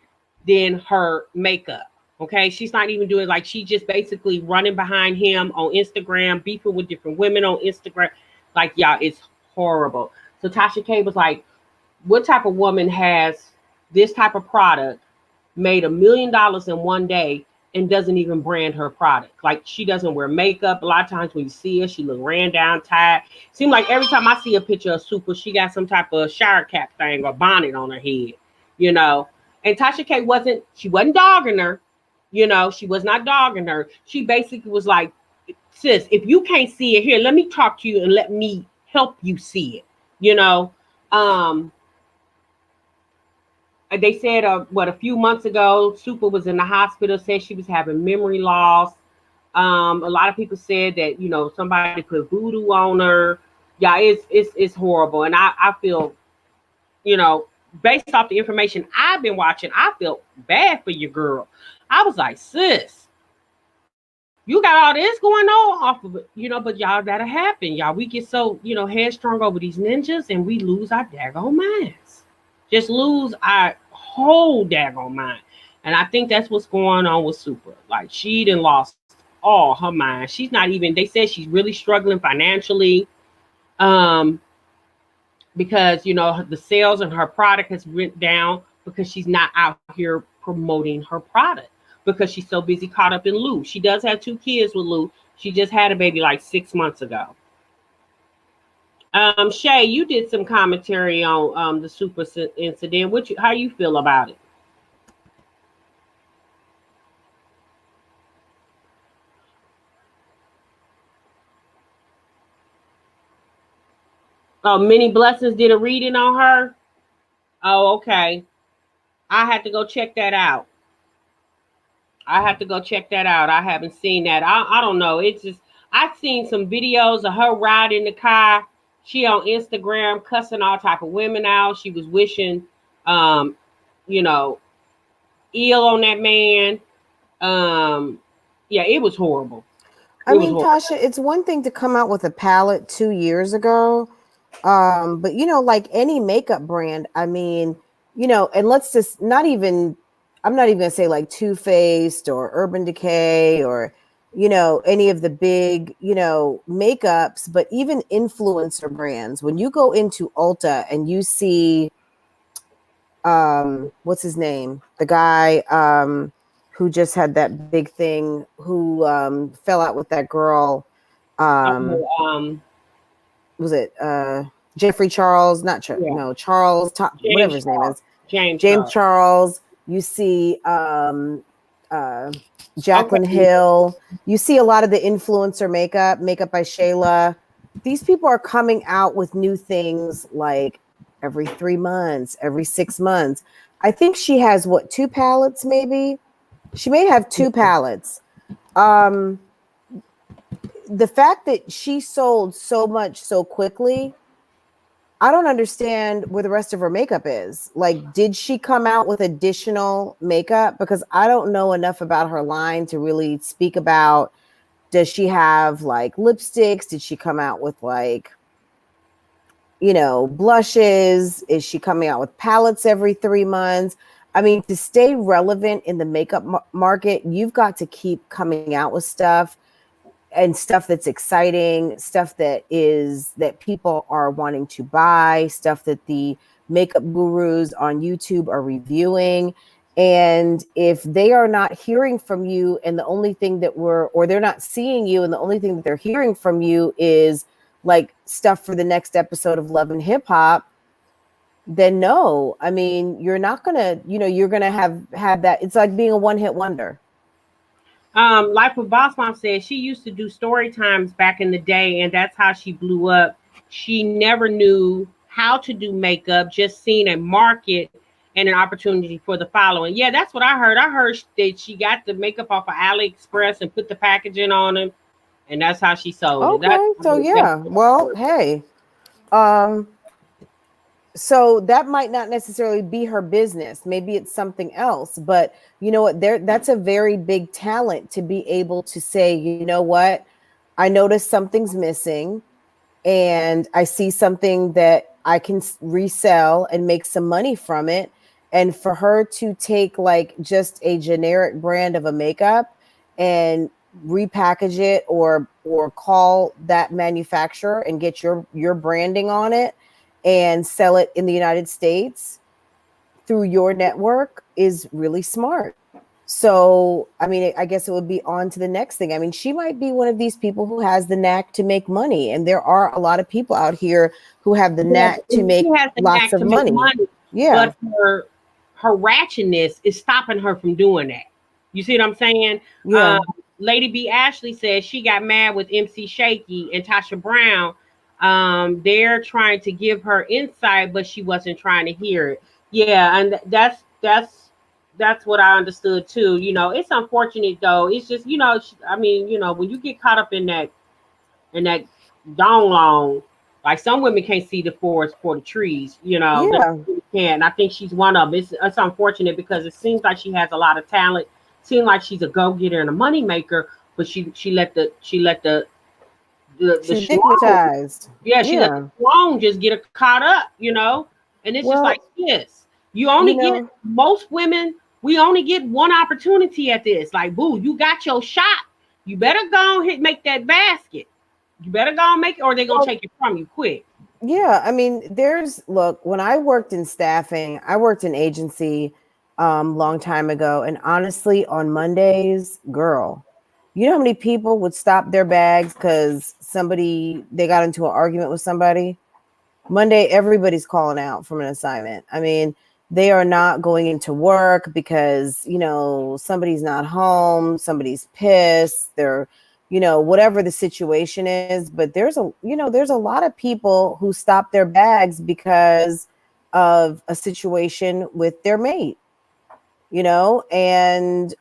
than her makeup. Okay, she's not even doing, like, she just basically running behind him on Instagram, beefing with different women on Instagram. Like, y'all, it's horrible. So Tasha K was like, what type of woman has this type of product, made $1 million in one day, and doesn't even brand her product? Like, she doesn't wear makeup. A lot of times when you see her, she look ran down, tired. Seems like every time I see a picture of Super, she got some type of shower cap thing or bonnet on her head, And Tasha K wasn't dogging her, she was not dogging her. She basically was like, sis, if you can't see it, here, let me talk to you and let me help you see it, They said, a few months ago, Super was in the hospital, said she was having memory loss. A lot of people said that, somebody put voodoo on her. Yeah, it's horrible. And I feel, based off the information I've been watching, I feel bad for your girl. I was like, sis, you got all this going on off of it, but y'all, that'll happen. Y'all, we get so, headstrong over these ninjas, and we lose our daggone minds. Just lose our whole daggone mind. And I think that's what's going on with Super. Like, she done lost all her mind. She's not even, they said she's really struggling financially. Because the sales and her product has went down because she's not out here promoting her product, because she's so busy caught up in Lou. She does have 2 kids with Lou. She just had a baby like 6 months ago. Shay, you did some commentary on the Super incident. How you feel about it? Oh, Many Blessings did a reading on her. Oh, okay. I had to go check that out. I haven't seen that. I don't know. It's just, I've seen some videos of her riding the car. She on Instagram cussing all type of women out. She was wishing, ill on that man. Yeah, it was horrible. Tasha, it's one thing to come out with a palette 2 years ago. But like any makeup brand, and let's just I'm not even gonna say like Too Faced or Urban Decay or any of the big makeups, but even influencer brands. When you go into Ulta and you see what's his name, the guy who just had that big thing, who fell out with that girl, was it Jeffrey Charles? Not Yeah. No, Charles, whatever his name is. James Charles. You see Jaclyn Hill. You see a lot of the influencer makeup by Shayla. These people are coming out with new things like every 3 months, every 6 months. I think she has 2 palettes, maybe. She may have 2 palettes. The fact that she sold so much so quickly I don't understand where the rest of her makeup is. Like, did she come out with additional makeup? Because I don't know enough about her line to really speak about. Does she have like lipsticks? Did she come out with like, blushes? Is she coming out with palettes every 3 months? I mean, to stay relevant in the makeup market, you've got to keep coming out with stuff and stuff that's exciting, stuff that people are wanting to buy, stuff that the makeup gurus on YouTube are reviewing. And if they are not hearing from you and the only thing or they're not seeing you and the only thing that they're hearing from you is like stuff for the next episode of Love and Hip Hop, then no. I mean, you're not gonna, you're gonna have that. It's like being a one-hit wonder. Like what Boss Mom said, she used to do story times back in the day, and that's how she blew up. She never knew how to do makeup, just seen a market and an opportunity for the following. Yeah, that's what I heard. I heard that she got the makeup off of AliExpress and put the packaging on them, and that's how she sold it. Okay, so yeah. Well, hey. So that might not necessarily be her business. Maybe it's something else. But you know what? That's a very big talent to be able to say, you know what? I noticed something's missing and I see something that I can resell and make some money from it. And for her to take like just a generic brand of a makeup and repackage it or call that manufacturer and get your branding on it and sell it in the United States through your network is really smart. So, I mean, I guess it would be on to the next thing. I mean, she might be one of these people who has the knack to make money. And there are a lot of people out here who have the knack to make lots of money. Yeah. But her ratchetness is stopping her from doing that. You see what I'm saying? Yeah. Lady B. Ashley says she got mad with MC Shaky and Tasha Brown. They're trying to give her insight, but she wasn't trying to hear it. Yeah, and that's what I understood too. It's unfortunate though. It's just, I mean, when you get caught up in that dong long, like some women can't see the forest for the trees, Yeah. Can't. I think she's one of them. It's unfortunate because it seems like she has a lot of talent. Seems like she's a go-getter and a money maker, but she let the stigmatized. Yeah, she let the strong just get her caught up, and it's just like this. You only get most women. We only get one opportunity at this. Like, boo, you got your shot. You better go ahead and make that basket. You better go and make it, or they're gonna take it from you quick. Yeah, I mean, look, when I worked in staffing, I worked in agency long time ago, and honestly, on Mondays, girl, you know how many people would stop their bags because they got into an argument with somebody? Monday, everybody's calling out from an assignment. I mean, they are not going into work because, somebody's not home, somebody's pissed, they're, whatever the situation is. But there's a lot of people who stop their bags because of a situation with their mate, and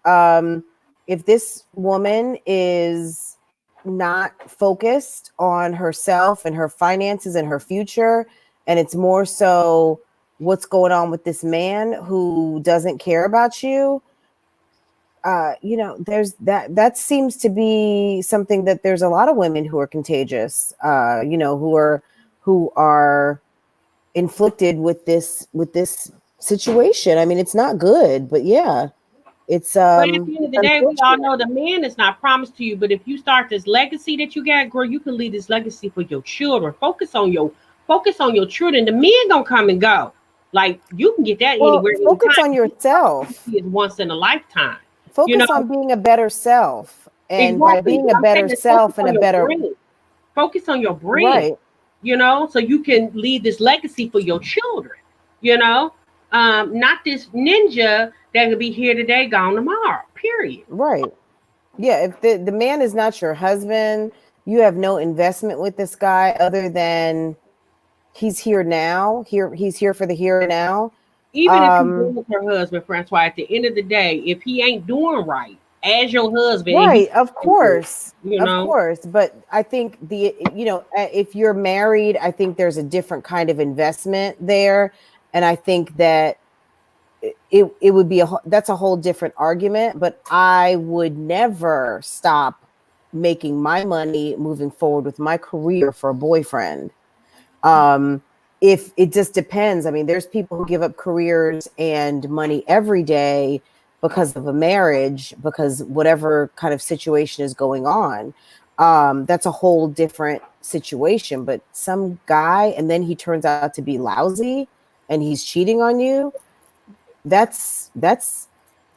if this woman is not focused on herself and her finances and her future, and it's more so what's going on with this man who doesn't care about you, there's that seems to be something that there's a lot of women who are contagious, who are inflicted with this situation. I mean, it's not good, but yeah. It's but at the end of the day, we all know the man is not promised to you. But if you start this legacy that you got, girl, you can leave this legacy for your children. Focus on your children. The men gonna come and go. Like, you can get that anywhere. Focus on yourself. It's once in a lifetime. Focus on being a better self, and by being a better self and a better focus on your brand. Right. So you can leave this legacy for your children. Not this ninja that could be here today, gone tomorrow, period. Right. Yeah, if the man is not your husband, you have no investment with this guy other than he's here now. He's here for the here and now. Even if you're with her husband, Francois, at the end of the day, if he ain't doing right as your husband. And Right, of course. you Of know, course, but I think if you're married, I think there's a different kind of investment there, and I think that it would be that's a whole different argument, but I would never stop making my money moving forward with my career for a boyfriend. If it just depends. I mean, there's people who give up careers and money every day because of a marriage, because whatever kind of situation is going on. That's a whole different situation. But some guy, and then he turns out to be lousy and he's cheating on you. That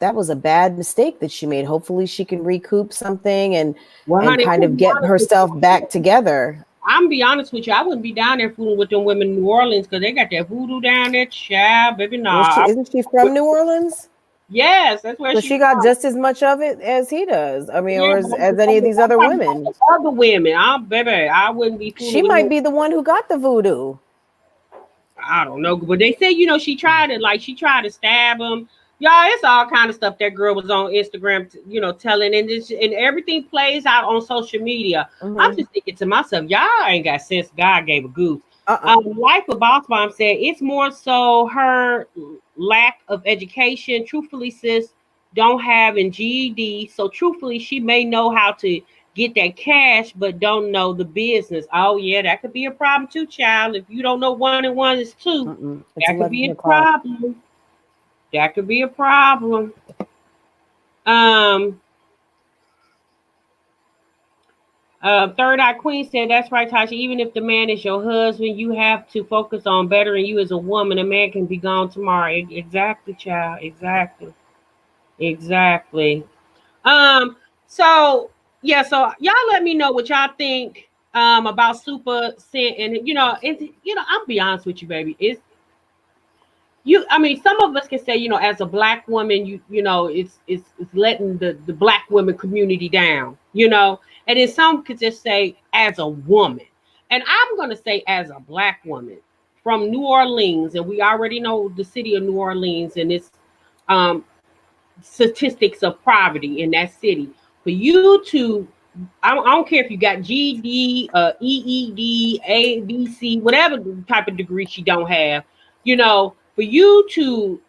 was a bad mistake that she made. Hopefully she can recoup something and honey, kind of get herself back together. I'm be honest with you, I wouldn't be down there fooling with them women in New Orleans because they got that voodoo down there, child, baby. Nah. Isn't she from New Orleans? Yes, that's where she got just as much of it as he does. I mean, or as any of these other women. Other women, I wouldn't be fooling. She might be the one who got the voodoo. I don't know, but they say, she tried to stab him. Y'all, it's all kind of stuff that girl was on Instagram, telling, and everything plays out on social media. Mm-hmm. I'm just thinking to myself, y'all ain't got sense. God gave a goose. Life of Boss Mom said it's more so her lack of education. Truthfully, sis, don't have an GED. So truthfully, she may know how to get that cash, but don't know the business. Oh yeah, that could be a problem too, child. If you don't know 1 and 1 is 2, that could be a problem. That could be a problem. Third Eye Queen said, that's right, Tasha. Even if the man is your husband, you have to focus on bettering you as a woman. A man can be gone tomorrow. Exactly, child. Exactly. So y'all let me know what y'all think about Super Scent. And I'll be honest with you, baby. Some of us can say, as a black woman, it's letting the black women community down, and then some could just say as a woman. And I'm going to say as a black woman from New Orleans, and we already know the city of New Orleans and its statistics of poverty in that city. For you to, I don't care if you got GED, EED, ABC, whatever type of degree she don't have, for you to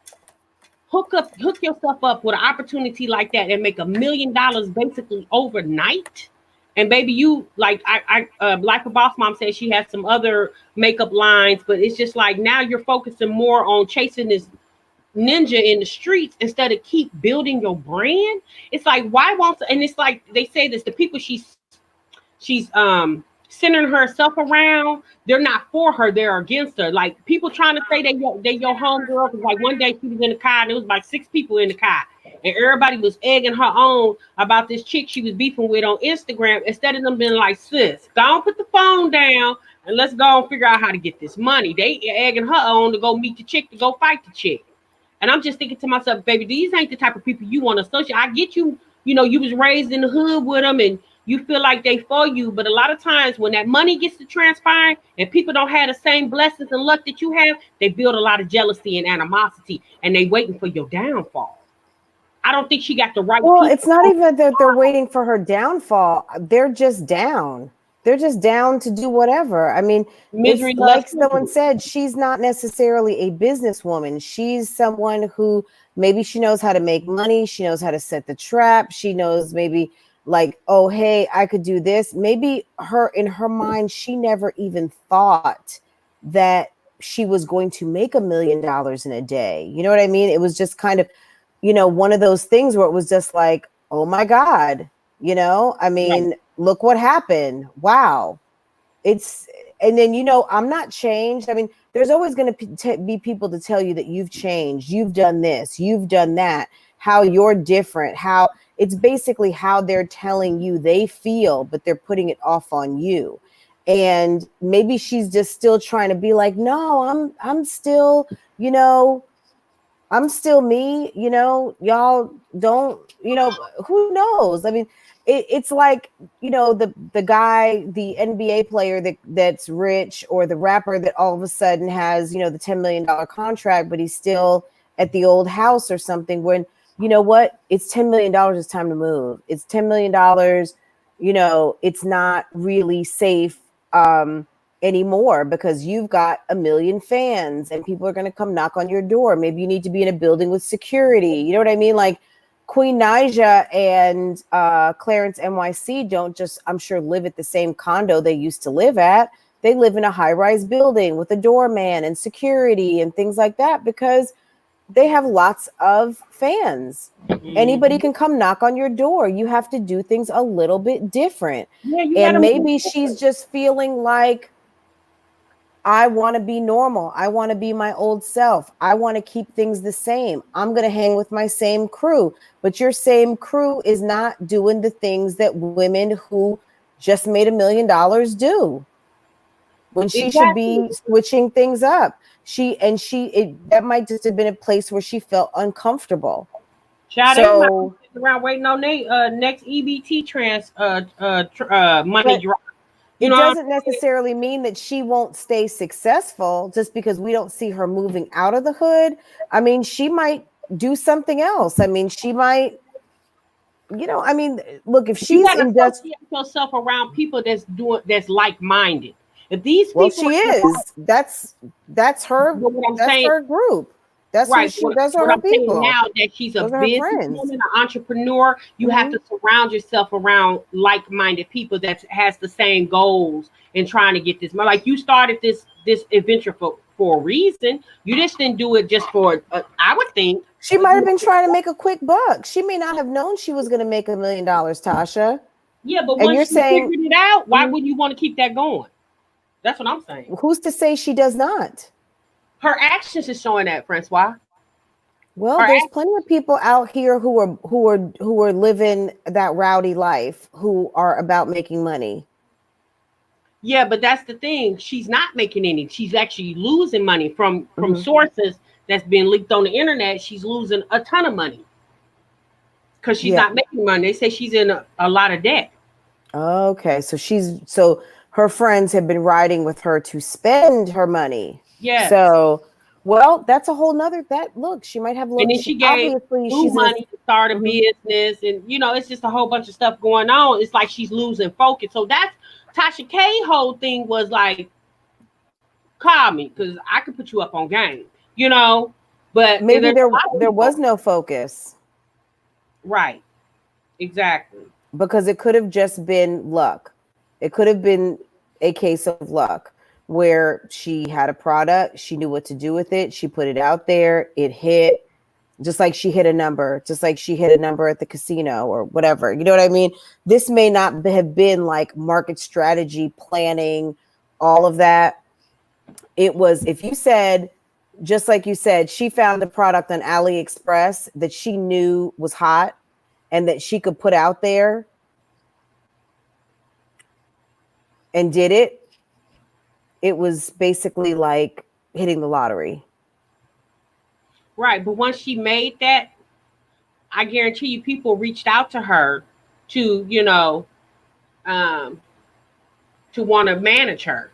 hook yourself up with an opportunity like that and make $1 million basically overnight. And baby, you like a Boss Mom said, she has some other makeup lines, but it's just like now you're focusing more on chasing this ninja in the streets instead of keep building your brand. It's like, why won't, and it's like they say this, the people she's centering herself around, they're not for her, they're against her. Like people trying to say they your homegirl, because like one day she was in the car and it was like 6 people in the car and everybody was egging her on about this chick she was beefing with on Instagram, instead of them being like, sis, don't put the phone down and let's go and figure out how to get this money. They egging her on to go meet the chick, to go fight the chick. And I'm just thinking to myself, baby, these ain't the type of people you want to associate. I get you, you was raised in the hood with them and you feel like they for you. But a lot of times when that money gets to transpiring and people don't have the same blessings and luck that you have, they build a lot of jealousy and animosity and they waiting for your downfall. I don't think she got the right. Well, it's not even that they're waiting for her downfall. They're just down. They're just down to do whatever. I mean, it's like someone said, she's not necessarily a businesswoman. She's someone who maybe she knows how to make money. She knows how to set the trap. She knows maybe like, oh, hey, I could do this. Maybe in her mind, she never even thought that she was going to make $1 million in a day. You know what I mean? It was just kind of, one of those things where it was just like, oh my God, I mean, right. Look what happened. Wow. And then, I'm not changed. I mean, there's always going to be people to tell you that you've changed. You've done this, you've done that, how you're different, how it's basically how they're telling you they feel, but they're putting it off on you. And maybe she's just still trying to be like, no, I'm still, I'm still me, y'all don't, who knows? I mean, it's like, the guy, the NBA player that's rich, or the rapper that all of a sudden has, the $10 million contract, but he's still at the old house or something, when you know what? It's $10 million. It's time to move. It's $10 million. You know, it's not really safe anymore because you've got 1 million fans and people are going to come knock on your door. Maybe you need to be in a building with security. You know what I mean? Like Queen Naija and Clarence NYC don't just, I'm sure, live at the same condo they used to live at. They live in a high-rise building with a doorman and security and things like that because they have lots of fans. Anybody can come knock on your door. You have to do things a little bit different. Yeah, and maybe she's just feeling like, I want to be normal. I want to be my old self. I want to keep things the same. I'm going to hang with my same crew. But your same crew is not doing the things that women who just made $1 million do. When she should be switching things up. That might just have been a place where she felt uncomfortable. So around waiting on next EBT money drop. It doesn't necessarily mean that she won't stay successful just because we don't see her moving out of the hood. I mean, she might do something else. I mean, she might, you know, I mean, look, if she's associate herself around people that's like-minded. If these people, she is. That's her. That's her group. That's right. Those are her people. Now that she's a businesswoman, an entrepreneur, you have to surround yourself around like-minded people that has the same goals and trying to get this. Like you started this adventure for a reason. You just didn't do it just for. I would think she might have been trying to make a quick buck. She may not have known she was going to make $1 million, Tasha. Yeah, but once you figured it out, why wouldn't you want to keep that going? That's what I'm saying. Who's to say she does not? Her actions is showing that, Francois. Well, there's plenty of people out here who are living that rowdy life, who are about making money. Yeah, but that's the thing. She's not making any. She's actually losing money from sources that's been leaked on the internet. She's losing a ton of money because she's not making money. They say she's in a lot of debt. Okay, so her friends have been riding with her to spend her money. Yeah. So, well, that's a whole nother. Look, she might have. And then she gave money to start a business, and it's just a whole bunch of stuff going on. It's like she's losing focus. So that's Tasha K's whole thing was like, call me because I could put you up on game, But maybe there was no focus. Right. Exactly. Because it could have just been luck. It could have been a case of luck where she had a product, she knew what to do with it, she put it out there, it hit, just like she hit a number, just like she hit a number at the casino or whatever. You know what I mean? This may not have been like market strategy, planning, all of that. It was, if you said, just like you said, she found a product on AliExpress that she knew was hot and that she could put out there and did it. It was basically like hitting the lottery. Right. But once she made that, I guarantee you people reached out to her to, to want to manage her,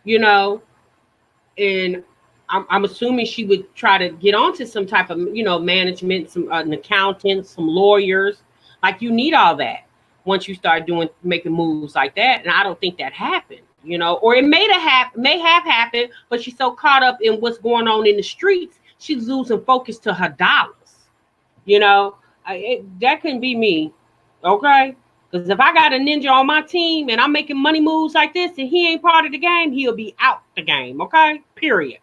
and I'm assuming she would try to get onto some type of, management, an accountant, some lawyers. Like you need all that once you start making moves like that. And I don't think that happened. Or it may have happened, but she's so caught up in what's going on in the streets, she's losing focus to her dollars. That couldn't be me, okay? Because if I got a ninja on my team and I'm making money moves like this and he ain't part of the game, he'll be out the game, okay? Period.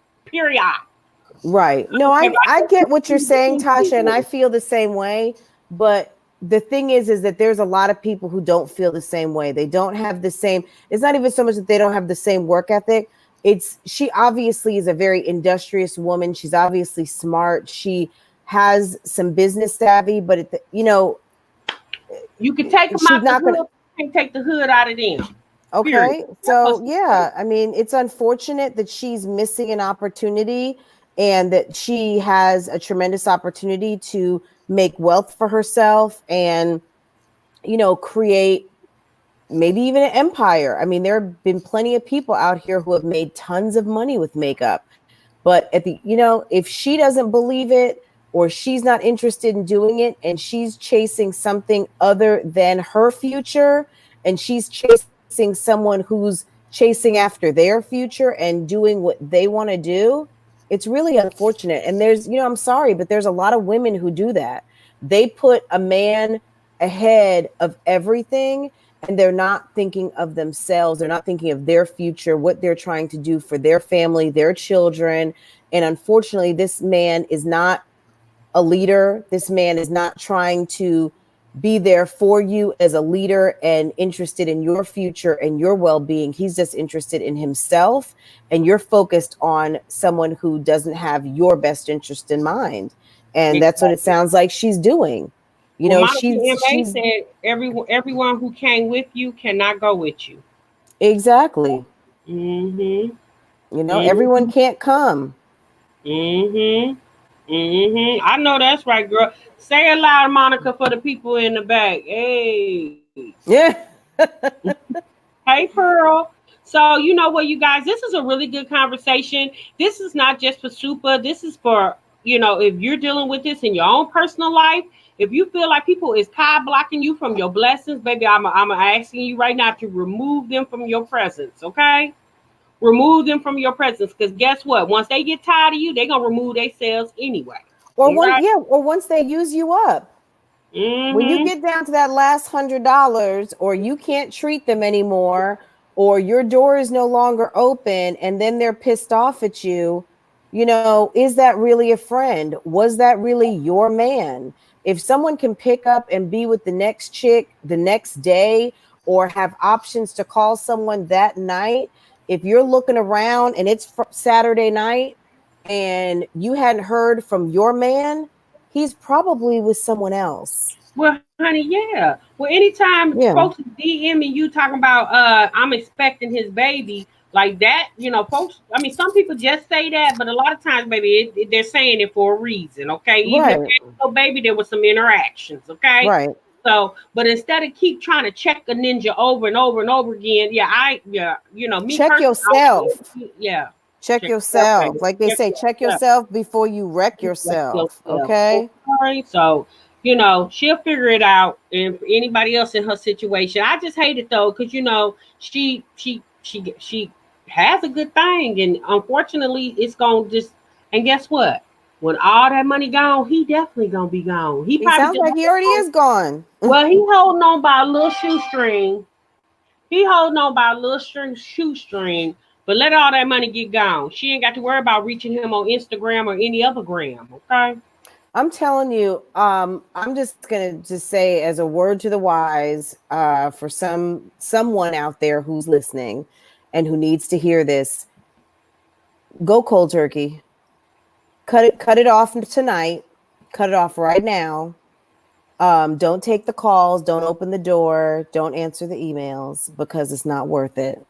Right. No, I get what you're saying, Tasha, and I feel the same way, but the thing is that there's a lot of people who don't feel the same way. They don't have the same. It's not even so much that they don't have the same work ethic. She obviously is a very industrious woman. She's obviously smart. She has some business savvy, but you can take them out the hood. You can take the hood out of them. Okay. Period. So yeah, I mean, it's unfortunate that she's missing an opportunity and that she has a tremendous opportunity to make wealth for herself and, create maybe even an empire. I mean, there have been plenty of people out here who have made tons of money with makeup, but if she doesn't believe it, or she's not interested in doing it, and she's chasing something other than her future, and she's chasing someone who's chasing after their future and doing what they want to do, it's really unfortunate. And there's, I'm sorry, but there's a lot of women who do that. They put a man ahead of everything, and they're not thinking of themselves. They're not thinking of their future, what they're trying to do for their family, their children. And unfortunately, this man is not a leader. This man is not trying to be there for you as a leader and interested in your future and your well-being. He's just interested in himself, and you're focused on someone who doesn't have your best interest in mind. And that's what it sounds like she's doing. Monica said everyone who came with you cannot go with you. Exactly. Mm-hmm. Everyone can't come. Mm-hmm. Mm-hmm. I know that's right, girl. Say it loud, Monica, for the people in the back. Hey. Yeah. Hey, Pearl. So, you know what, you guys, this is a really good conversation. This is not just for Super. This is for, if you're dealing with this in your own personal life, if you feel like people is blocking you from your blessings, baby, I'm asking you right now to remove them from your presence, okay? Remove them from your presence, because guess what? Once they get tired of you, they're going to remove themselves anyway. Or once they use you up. Mm-hmm. When you get down to that last $100, or you can't treat them anymore, or your door is no longer open, and then they're pissed off at you, is that really a friend? Was that really your man? If someone can pick up and be with the next chick the next day, or have options to call someone that night, if you're looking around and it's Saturday night and you hadn't heard from your man, he's probably with someone else. Well, honey, yeah. Well, anytime folks DMing you talking about I'm expecting his baby like that, folks, some people just say that, but a lot of times, baby, they're saying it for a reason, okay? Even if there's no baby, there was some interactions, okay? Right. So, but instead of keep trying to check a ninja over and over and over again, me. Check yourself. Check Check yourself. Like they say, check yourself before you wreck yourself. Okay. So, she'll figure it out. And for anybody else in her situation, I just hate it though, because she has a good thing, and unfortunately, it's gonna just. And guess what? When all that money gone, he definitely gonna be gone. He sounds like he already is gone. Well, he holding on by a little shoestring. Shoestring. But let all that money get gone. She ain't got to worry about reaching him on Instagram or any other gram. Okay. I'm telling you, I'm just gonna say as a word to the wise, for someone out there who's listening and who needs to hear this, go cold turkey. Cut it off tonight. Cut it off right now. Don't take the calls. Don't open the door. Don't answer the emails, because it's not worth it.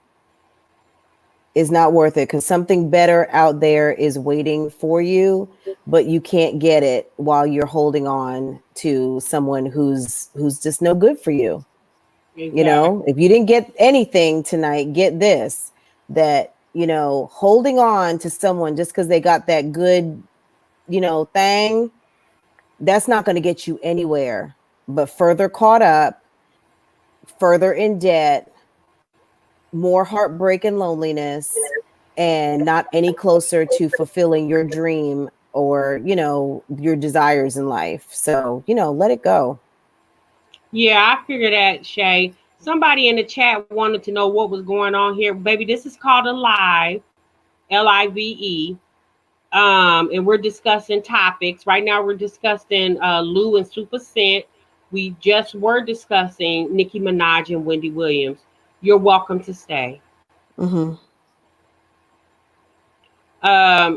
It's not worth it, because something better out there is waiting for you, but you can't get it while you're holding on to someone who's just no good for you. Exactly. If you didn't get anything tonight, get this, that, holding on to someone just because they got that good, thing, that's not going to get you anywhere, but further caught up, further in debt, more heartbreak and loneliness, and not any closer to fulfilling your dream or, your desires in life. So, let it go. Yeah, I figured that, Shay. Somebody in the chat wanted to know what was going on here. Baby, this is called a live, Live. And we're discussing topics. Right now we're discussing Lou and Super Scent. We just were discussing Nicki Minaj and Wendy Williams. You're welcome to stay. Mm-hmm.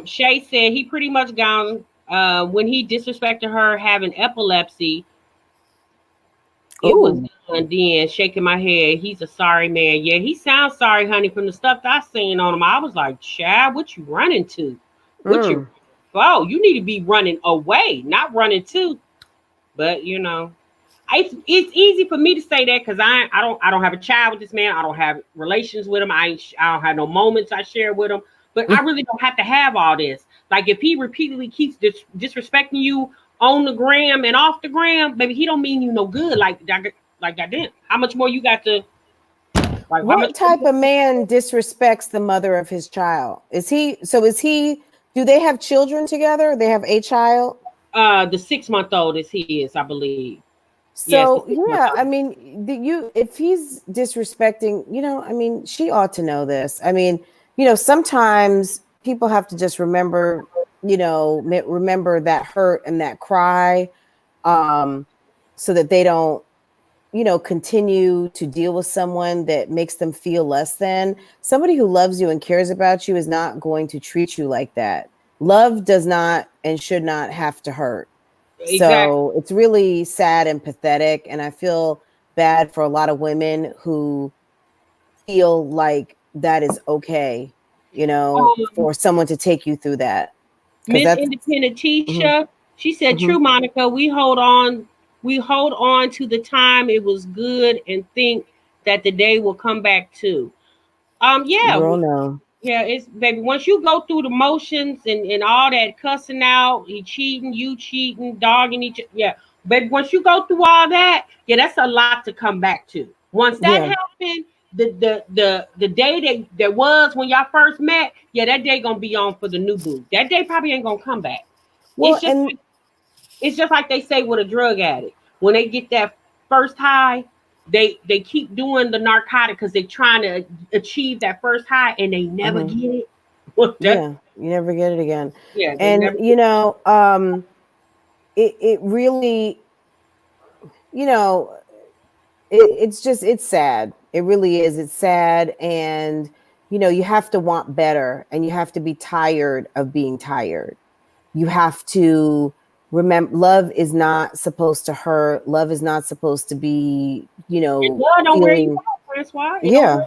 Shay said he pretty much gone when he disrespected her having epilepsy. It was done then, shaking my head. He's a sorry man. Yeah, he sounds sorry, honey. From the stuff that I seen on him, I was like, Chad, what you running to? You need to be running away, not running to. But it's easy for me to say that because I don't have a child with this man. I don't have relations with him. I don't have no moments I share with him. But I really don't have to have all this. Like if he repeatedly keeps disrespecting you on the gram and off the gram, baby, he don't mean you no good. Like goddamn, how much more you got to? Like, What type of man disrespects the mother of his child? Is he? Do they have children together? They have a child. The 6-month-old is his, I believe. So yes, yeah, I mean, if he's disrespecting, I mean, she ought to know this. I mean, sometimes people have to just remember that hurt and that cry, so that they don't, continue to deal with someone that makes them feel less than. Somebody who loves you and cares about you is not going to treat you like that. Love does not and should not have to hurt. Exactly. So it's really sad and pathetic. And I feel bad for a lot of women who feel like that is okay, for someone to take you through that. Miss Independent Tisha, she said, true, Monica, we hold on to the time it was good and think that the day will come back too. Yeah. Girl, no. Yeah, it's baby. Once you go through the motions and all that cussing out, he cheating, you cheating, dogging each, yeah. But once you go through all that, yeah, that's a lot to come back to. Once that happened, the day that was when y'all first met, yeah, that day gonna be on for the new boo. That day probably ain't gonna come back. Well, it's just like they say with a drug addict. When they get that first high, they keep doing the narcotic because they're trying to achieve that first high and they never get it. Yeah, you never get it again. Yeah, and it really, it's sad. It really is. It's sad. And, you have to want better and you have to be tired of being tired. You have to remember, love is not supposed to hurt. Love is not supposed to be, don't wear you out, Francois. Yeah.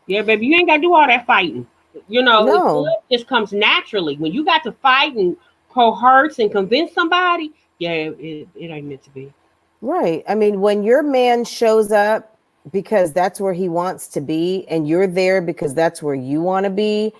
Yeah, baby, you ain't got to do all that fighting. No. Love just comes naturally. When you got to fight and coerce and convince somebody, yeah, it ain't meant to be. Right. I mean, when your man shows up because that's where he wants to be and you're there because that's where you want to be,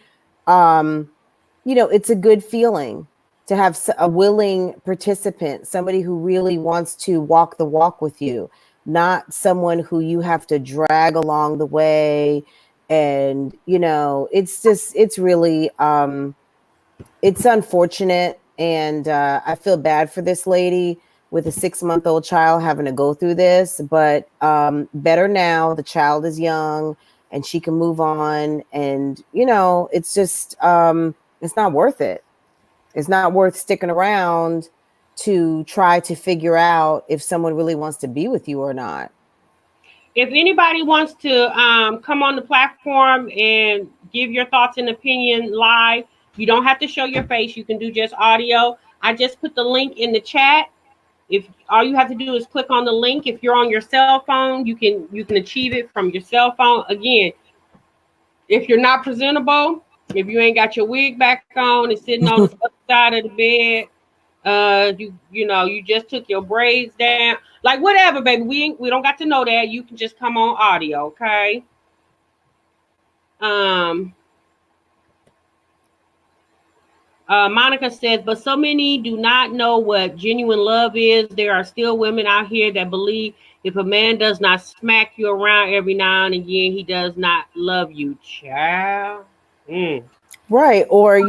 it's a good feeling to have a willing participant, somebody who really wants to walk the walk with you, not someone who you have to drag along the way. And, it's really, it's unfortunate. And I feel bad for this lady with a 6-month-old child having to go through this, but better now. The child is young and she can move on. And, it's just, it's not worth it. It's not worth sticking around to try to figure out if someone really wants to be with you or not. If anybody wants to come on the platform and give your thoughts and opinion live, you don't have to show your face. You can do just audio. I just put the link in the chat. If all you have to do is click on the link. If you're on your cell phone, you can achieve it from your cell phone. Again, if you're not presentable, if you ain't got your wig back on and sitting on the other side of the bed, you just took your braids down, like whatever, baby. We don't got to know that. You can just come on audio, okay? Monica says, but so many do not know what genuine love is. There are still women out here that believe if a man does not smack you around every now and again, he does not love you, child. Right. Or,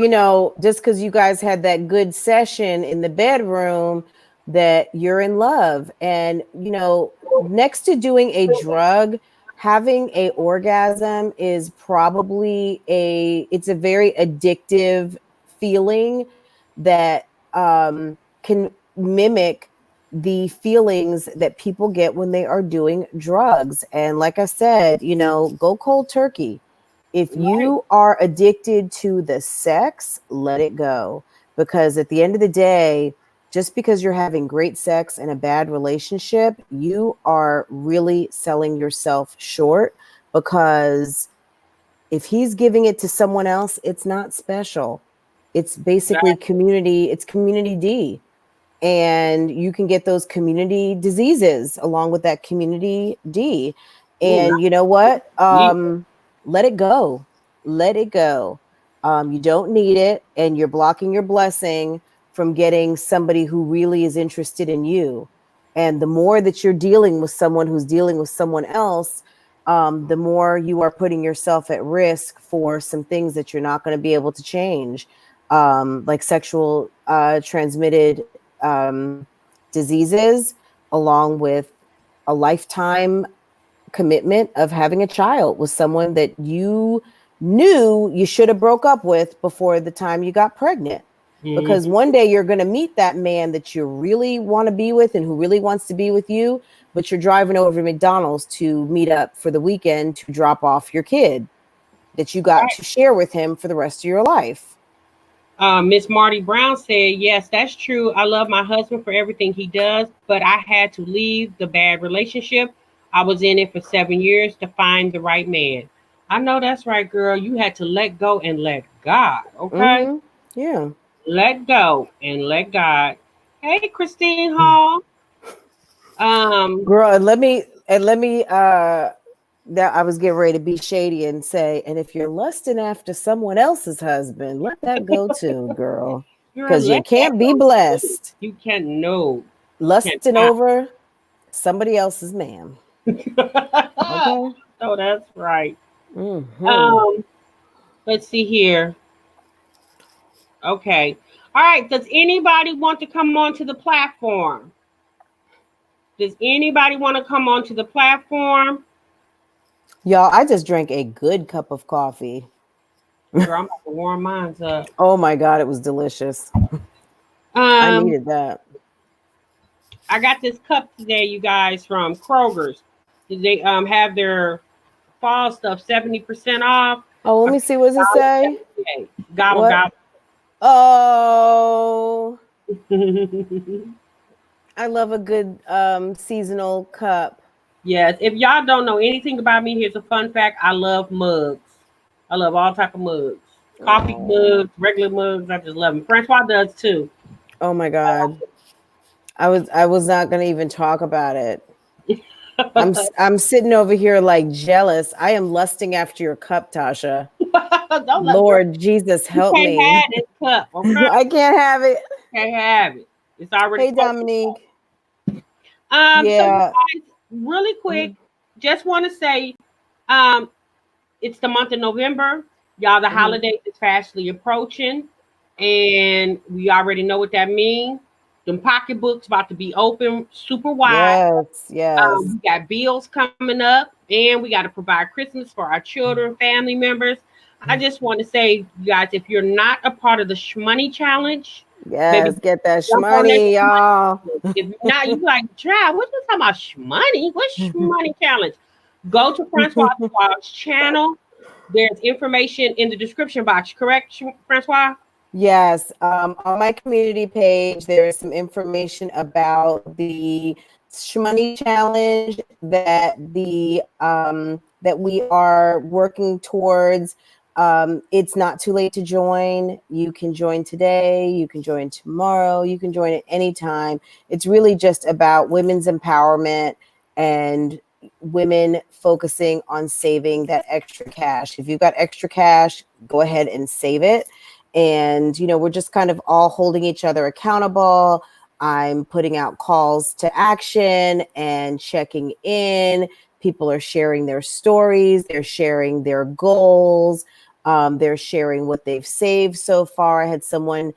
just because you guys had that good session in the bedroom that you're in love. And, next to doing a drug, having a orgasm is probably it's a very addictive feeling that can mimic the feelings that people get when they are doing drugs. And like I said, go cold turkey. If you are addicted to the sex, let it go. Because at the end of the day, just because you're having great sex in a bad relationship, you are really selling yourself short. Because if he's giving it to someone else, it's not special. It's basically community. It's community D. And you can get those community diseases along with that community D. And you know what? Let it go. Let it go. You don't need it, and you're blocking your blessing from getting somebody who really is interested in you. And the more that you're dealing with someone who's dealing with someone else, the more you are putting yourself at risk for some things that you're not going to be able to change, like sexual transmitted diseases, along with a lifetime commitment of having a child with someone that you knew you should have broke up with before the time you got pregnant. Because one day you're going to meet that man that you really want to be with and who really wants to be with you, but you're driving over to McDonald's to meet up for the weekend to drop off your kid that you got to share with him for the rest of your life. Miss Marty Brown said, yes, that's true. I love my husband for everything he does, but I had to leave the bad relationship. I was in it for 7 years to find the right man. I know that's right, girl. You had to let go and let God, okay? Yeah. Let go and let God. Hey, Christine Hall. Girl, and let me that I was getting ready to be shady and say, and if you're lusting after someone else's husband, let that go too, girl. Because you can't be blessed. You can't know. Lusting over somebody else's man. Okay. Oh, that's right. Let's see here. Okay. All right. Does anybody want to come onto the platform? Does anybody want to come onto the platform? Y'all, I just drank a good cup of coffee. Girl, I'm about to warm mine up. Oh my God, it was delicious. I needed that. I got this cup today, you guys, from Kroger's. They have their fall stuff 70% off. Oh, let me see. What does it say? Gobble, gobble. Oh. I love a good seasonal cup. Yes. If y'all don't know anything about me, here's a fun fact. I love mugs. I love all type of mugs. Coffee mugs, regular mugs. I just love them. Francois does too. Oh my God. I was not gonna even talk about it. I'm sitting over here like jealous. I am lusting after your cup, Tasha. Lord Jesus, help me. Have this cup, okay? I can't have it. Can't have it. It's already. Hey, Dominique. Yeah. So guys, really quick, just want to say, it's the month of November. Y'all, the holiday is fastly approaching, and we already know what that means. Them pocketbooks about to be open super wide. Yes. We got bills coming up, and we got to provide Christmas for our children, family members. I just want to say, you guys, if you're not a part of the Shmoney Challenge, yes, get that shmoney, y'all. If not, you like, Trav, what you talking about shmoney? What's Shmoney Challenge? Go to Francois' channel. There's information in the description box, correct, Francois? Yes. On my community page, there is some information about the Shmoney Challenge that that we are working towards. It's not too late to join. You can join today. You can join tomorrow. You can join at any time. It's really just about women's empowerment and women focusing on saving that extra cash. If you've got extra cash, go ahead and save it. And, you know, we're just kind of all holding each other accountable. I'm putting out calls to action and checking in. People are sharing their stories. They're sharing their goals. They're sharing what they've saved so far. I had someone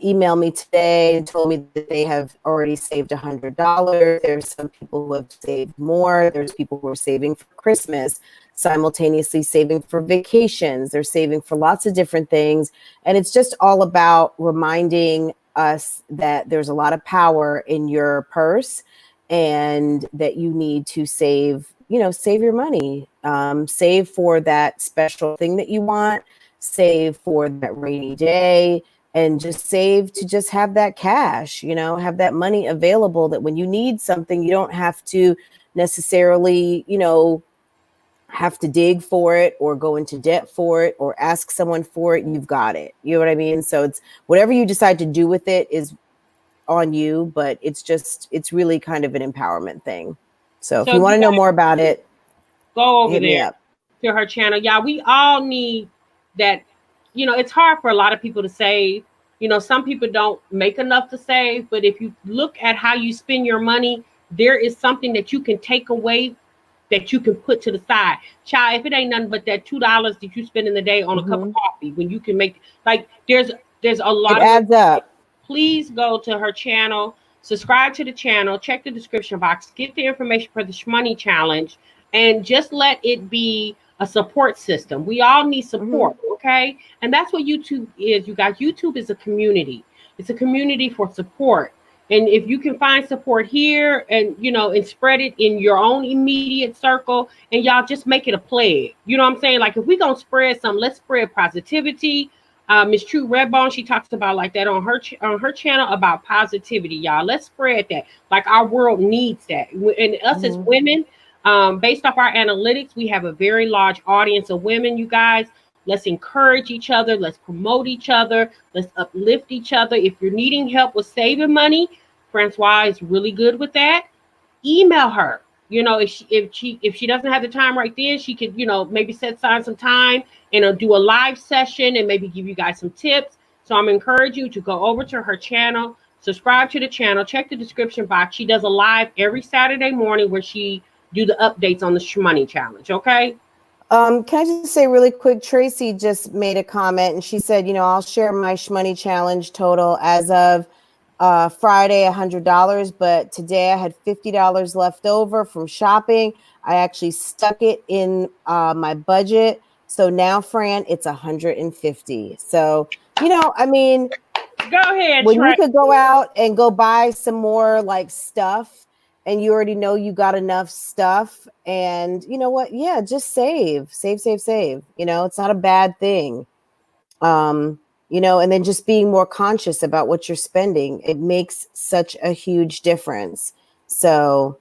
email me today and told me that they have already saved $100. There's some people who have saved more. There's people who are saving for Christmas, simultaneously saving for vacations. They're saving for lots of different things. And it's just all about reminding us that there's a lot of power in your purse and that you need to save, you know, save your money, save for that special thing that you want, save for that rainy day, and just save to just have that cash, you know, have that money available that when you need something, you don't have to necessarily, you know, have to dig for it or go into debt for it or ask someone for it. You've got it. You know what I mean? So it's whatever you decide to do with it is on you, but it's really kind of an empowerment thing. So if you want to know more about it, go over hit me there. up. to her channel. Y'all, we all need that. You know, it's hard for a lot of people to save. You know, some people don't make enough to save, but if you look at how you spend your money, there is something that you can take away that you can put to the side. Child, if it ain't nothing but that $2 that you spend in the day on a cup of coffee, when you can make, like, there's a lot It of adds up. Please go to her channel, subscribe to the channel, check the description box, get the information for the Shmoney Challenge, and just let it be a support system. We all need support, okay? And that's what YouTube is, you guys. YouTube is a community. It's a community for support. And if you can find support here and, you know, and spread it in your own immediate circle, and y'all just make it a plague. You know what I'm saying? Like, if we gonna spread something, let's spread positivity. Miss True Redbone, she talks about like that on her channel about positivity, y'all. Let's spread that. Like, our world needs that. And us as women, based off our analytics, we have a very large audience of women, you guys. Let's encourage each other. Let's promote each other. Let's uplift each other. If you're needing help with saving money, Francois is really good with that. Email her. You know, if she doesn't have the time right then, she could, you know, maybe set aside some time and do a live session and maybe give you guys some tips. So I'm encouraging you to go over to her channel, subscribe to the channel, check the description box. She does a live every Saturday morning where she do the updates on the Shmoney Challenge. Okay. Can I just say really quick, Tracy just made a comment and she said, you know, I'll share my Shmoney Challenge total as of Friday, $100, but today I had $50 left over from shopping. I actually stuck it in my budget. So now, Fran, it's 150. So, you know, I mean, go ahead. When you could go out and go buy some more like stuff and you already know you got enough stuff, and you know what? Yeah, just save. You know, it's not a bad thing. You know, and then just being more conscious about what you're spending. It makes such a huge difference. So.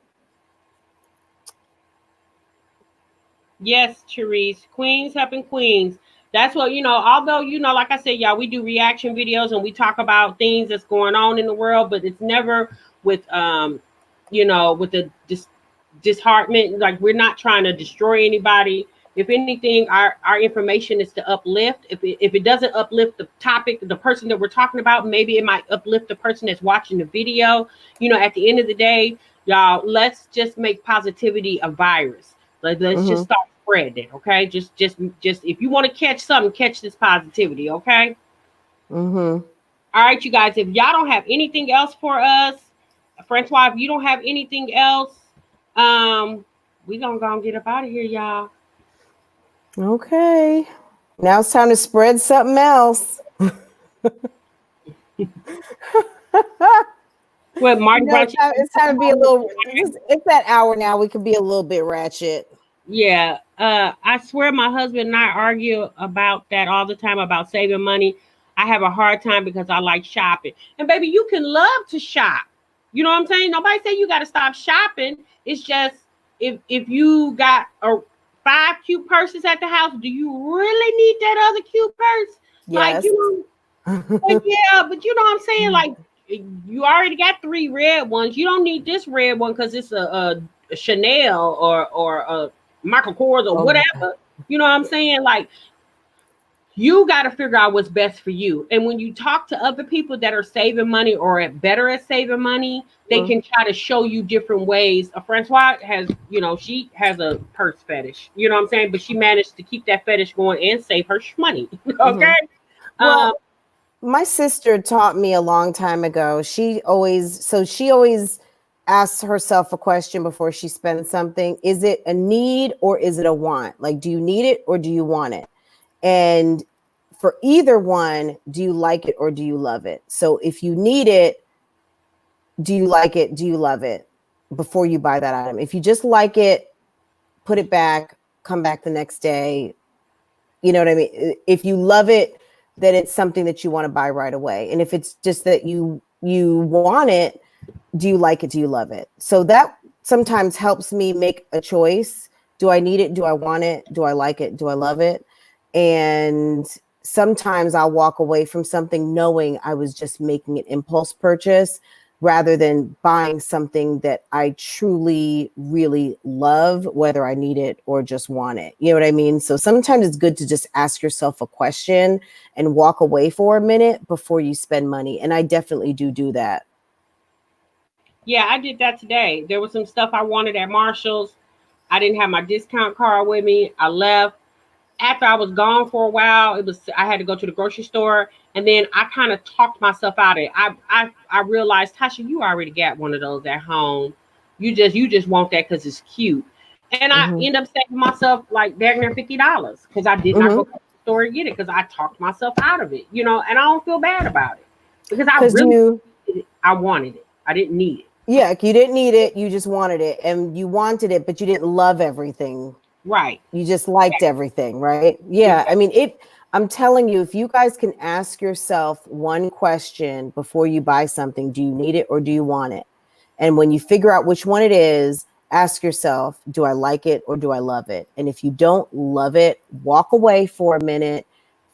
Yes, Therese. Queens helping queens. That's what, you know, although, you know, like I said, y'all, we do reaction videos and we talk about things that's going on in the world, but it's never with, you know, with the disheartenment. Like, we're not trying to destroy anybody. If anything, our information is to uplift. If it doesn't uplift the topic, the person that we're talking about, maybe it might uplift the person that's watching the video. You know, at the end of the day, y'all, let's just make positivity a virus. Let's just start spreading it, okay? Just if you want to catch something, catch this positivity, okay? All right, you guys. If y'all don't have anything else for us, Francois, if you don't have anything else, we gonna go and get up out of here, y'all. Okay. Now it's time to spread something else. What, Martin? You know, it's time to be a little. It's that hour now. We can be a little bit ratchet. Yeah. I swear, my husband and I argue about that all the time about saving money. I have a hard time because I like shopping. And baby, you can love to shop. You know what I'm saying? Nobody say you got to stop shopping. It's just if you got 5 cute purses at the house, do you really need that other cute purse? Yes. Like, you know, but yeah, but you know what I'm saying? Like, you already got 3 red ones. You don't need this red one because it's a Chanel or a Michael Kors or whatever. You know what I'm saying? Like, you got to figure out what's best for you. And when you talk to other people that are saving money or better at saving money, they can try to show you different ways. Francois has, you know, she has a purse fetish. You know what I'm saying? But she managed to keep that fetish going and save her money. Okay. Well, my sister taught me a long time ago. She always asks herself a question before she spends something. Is it a need or is it a want? Like, do you need it or do you want it? And for either one, do you like it or do you love it? So if you need it, do you like it? Do you love it before you buy that item? If you just like it, put it back, come back the next day. You know what I mean? If you love it, then it's something that you want to buy right away. And if it's just that you want it, do you like it? Do you love it? So that sometimes helps me make a choice. Do I need it? Do I want it? Do I like it? Do I love it? And sometimes I'll walk away from something knowing I was just making an impulse purchase. rather than buying something that I truly, really love, whether I need it or just want it. You know what I mean? So sometimes it's good to just ask yourself a question and walk away for a minute before you spend money. And I definitely do that. Yeah, I did that today. There was some stuff I wanted at Marshall's. I didn't have my discount card with me. I left. After I was gone for a while, I had to go to the grocery store, and then I kind of talked myself out of it. I realized, Tasha, you already got one of those at home. You just want that because it's cute. And I Mhm. end up saving myself like daggone near $50 because I did not go to the store and get it because I talked myself out of it, and I don't feel bad about it because I Because really I wanted it. I didn't need it. yeah, you didn't need it, you just wanted it, and you wanted it, but you didn't love everything. Right. You just liked everything, right? Yeah. Exactly. I mean, I'm telling you, if you guys can ask yourself one question before you buy something, do you need it or do you want it? And when you figure out which one it is, ask yourself, do I like it or do I love it? And if you don't love it, walk away for a minute,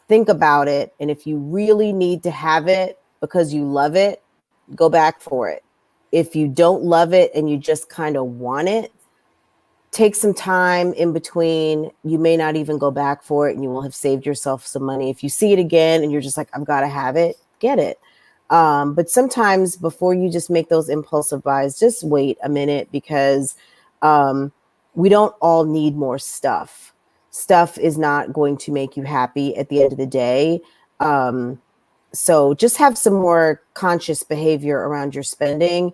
think about it. And if you really need to have it because you love it, go back for it. If you don't love it and you just kind of want it, take some time in between. You may not even go back for it and you will have saved yourself some money. If you see it again and you're just like, I've got to have it, get it. But sometimes before you just make those impulsive buys, just wait a minute because we don't all need more stuff. Stuff is not going to make you happy at the end of the day. So just have some more conscious behavior around your spending.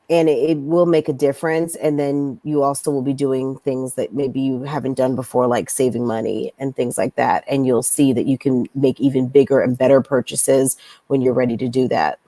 And it will make a difference. And then you also will be doing things that maybe you haven't done before, like saving money and things like that. And you'll see that you can make even bigger and better purchases when you're ready to do that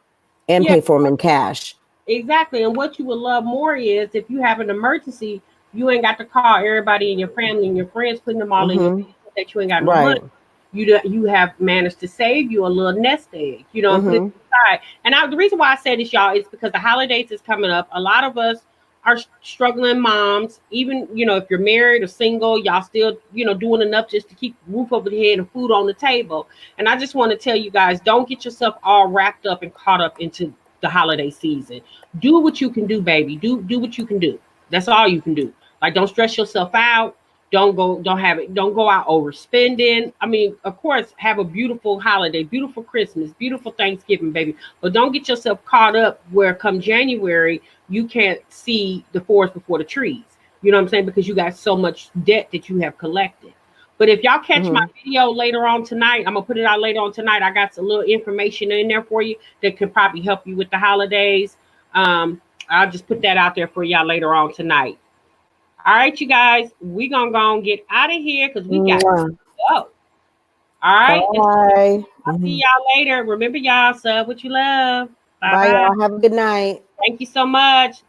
and Yeah. pay for them in cash. Exactly. And what you would love more is if you have an emergency, you ain't got to call everybody in your family and your friends, putting them all in your business that you ain't got no Right. money. You have managed to save you a little nest egg, and put it aside. And the reason why I say this, y'all, is because the holidays is coming up. A lot of us are struggling moms. Even, if you're married or single, y'all still, doing enough just to keep roof over the head and food on the table. And I just want to tell you guys, don't get yourself all wrapped up and caught up into the holiday season. Do what you can do, baby. Do what you can do. That's all you can do. Like, don't stress yourself out. Don't go out overspending. I mean, of course, have a beautiful holiday, beautiful Christmas, beautiful Thanksgiving, baby. But don't get yourself caught up where come January, you can't see the forest before the trees. You know what I'm saying? Because you got so much debt that you have collected. But if y'all catch my video later on tonight, I'm gonna put it out later on tonight. I got some little information in there for you that could probably help you with the holidays. I'll just put that out there for y'all later on tonight. All right, you guys, we gonna go and get out of here because we got to go. All right. Bye. I'll see y'all later. Remember, y'all, sub what you love. Bye, y'all. Have a good night. Thank you so much.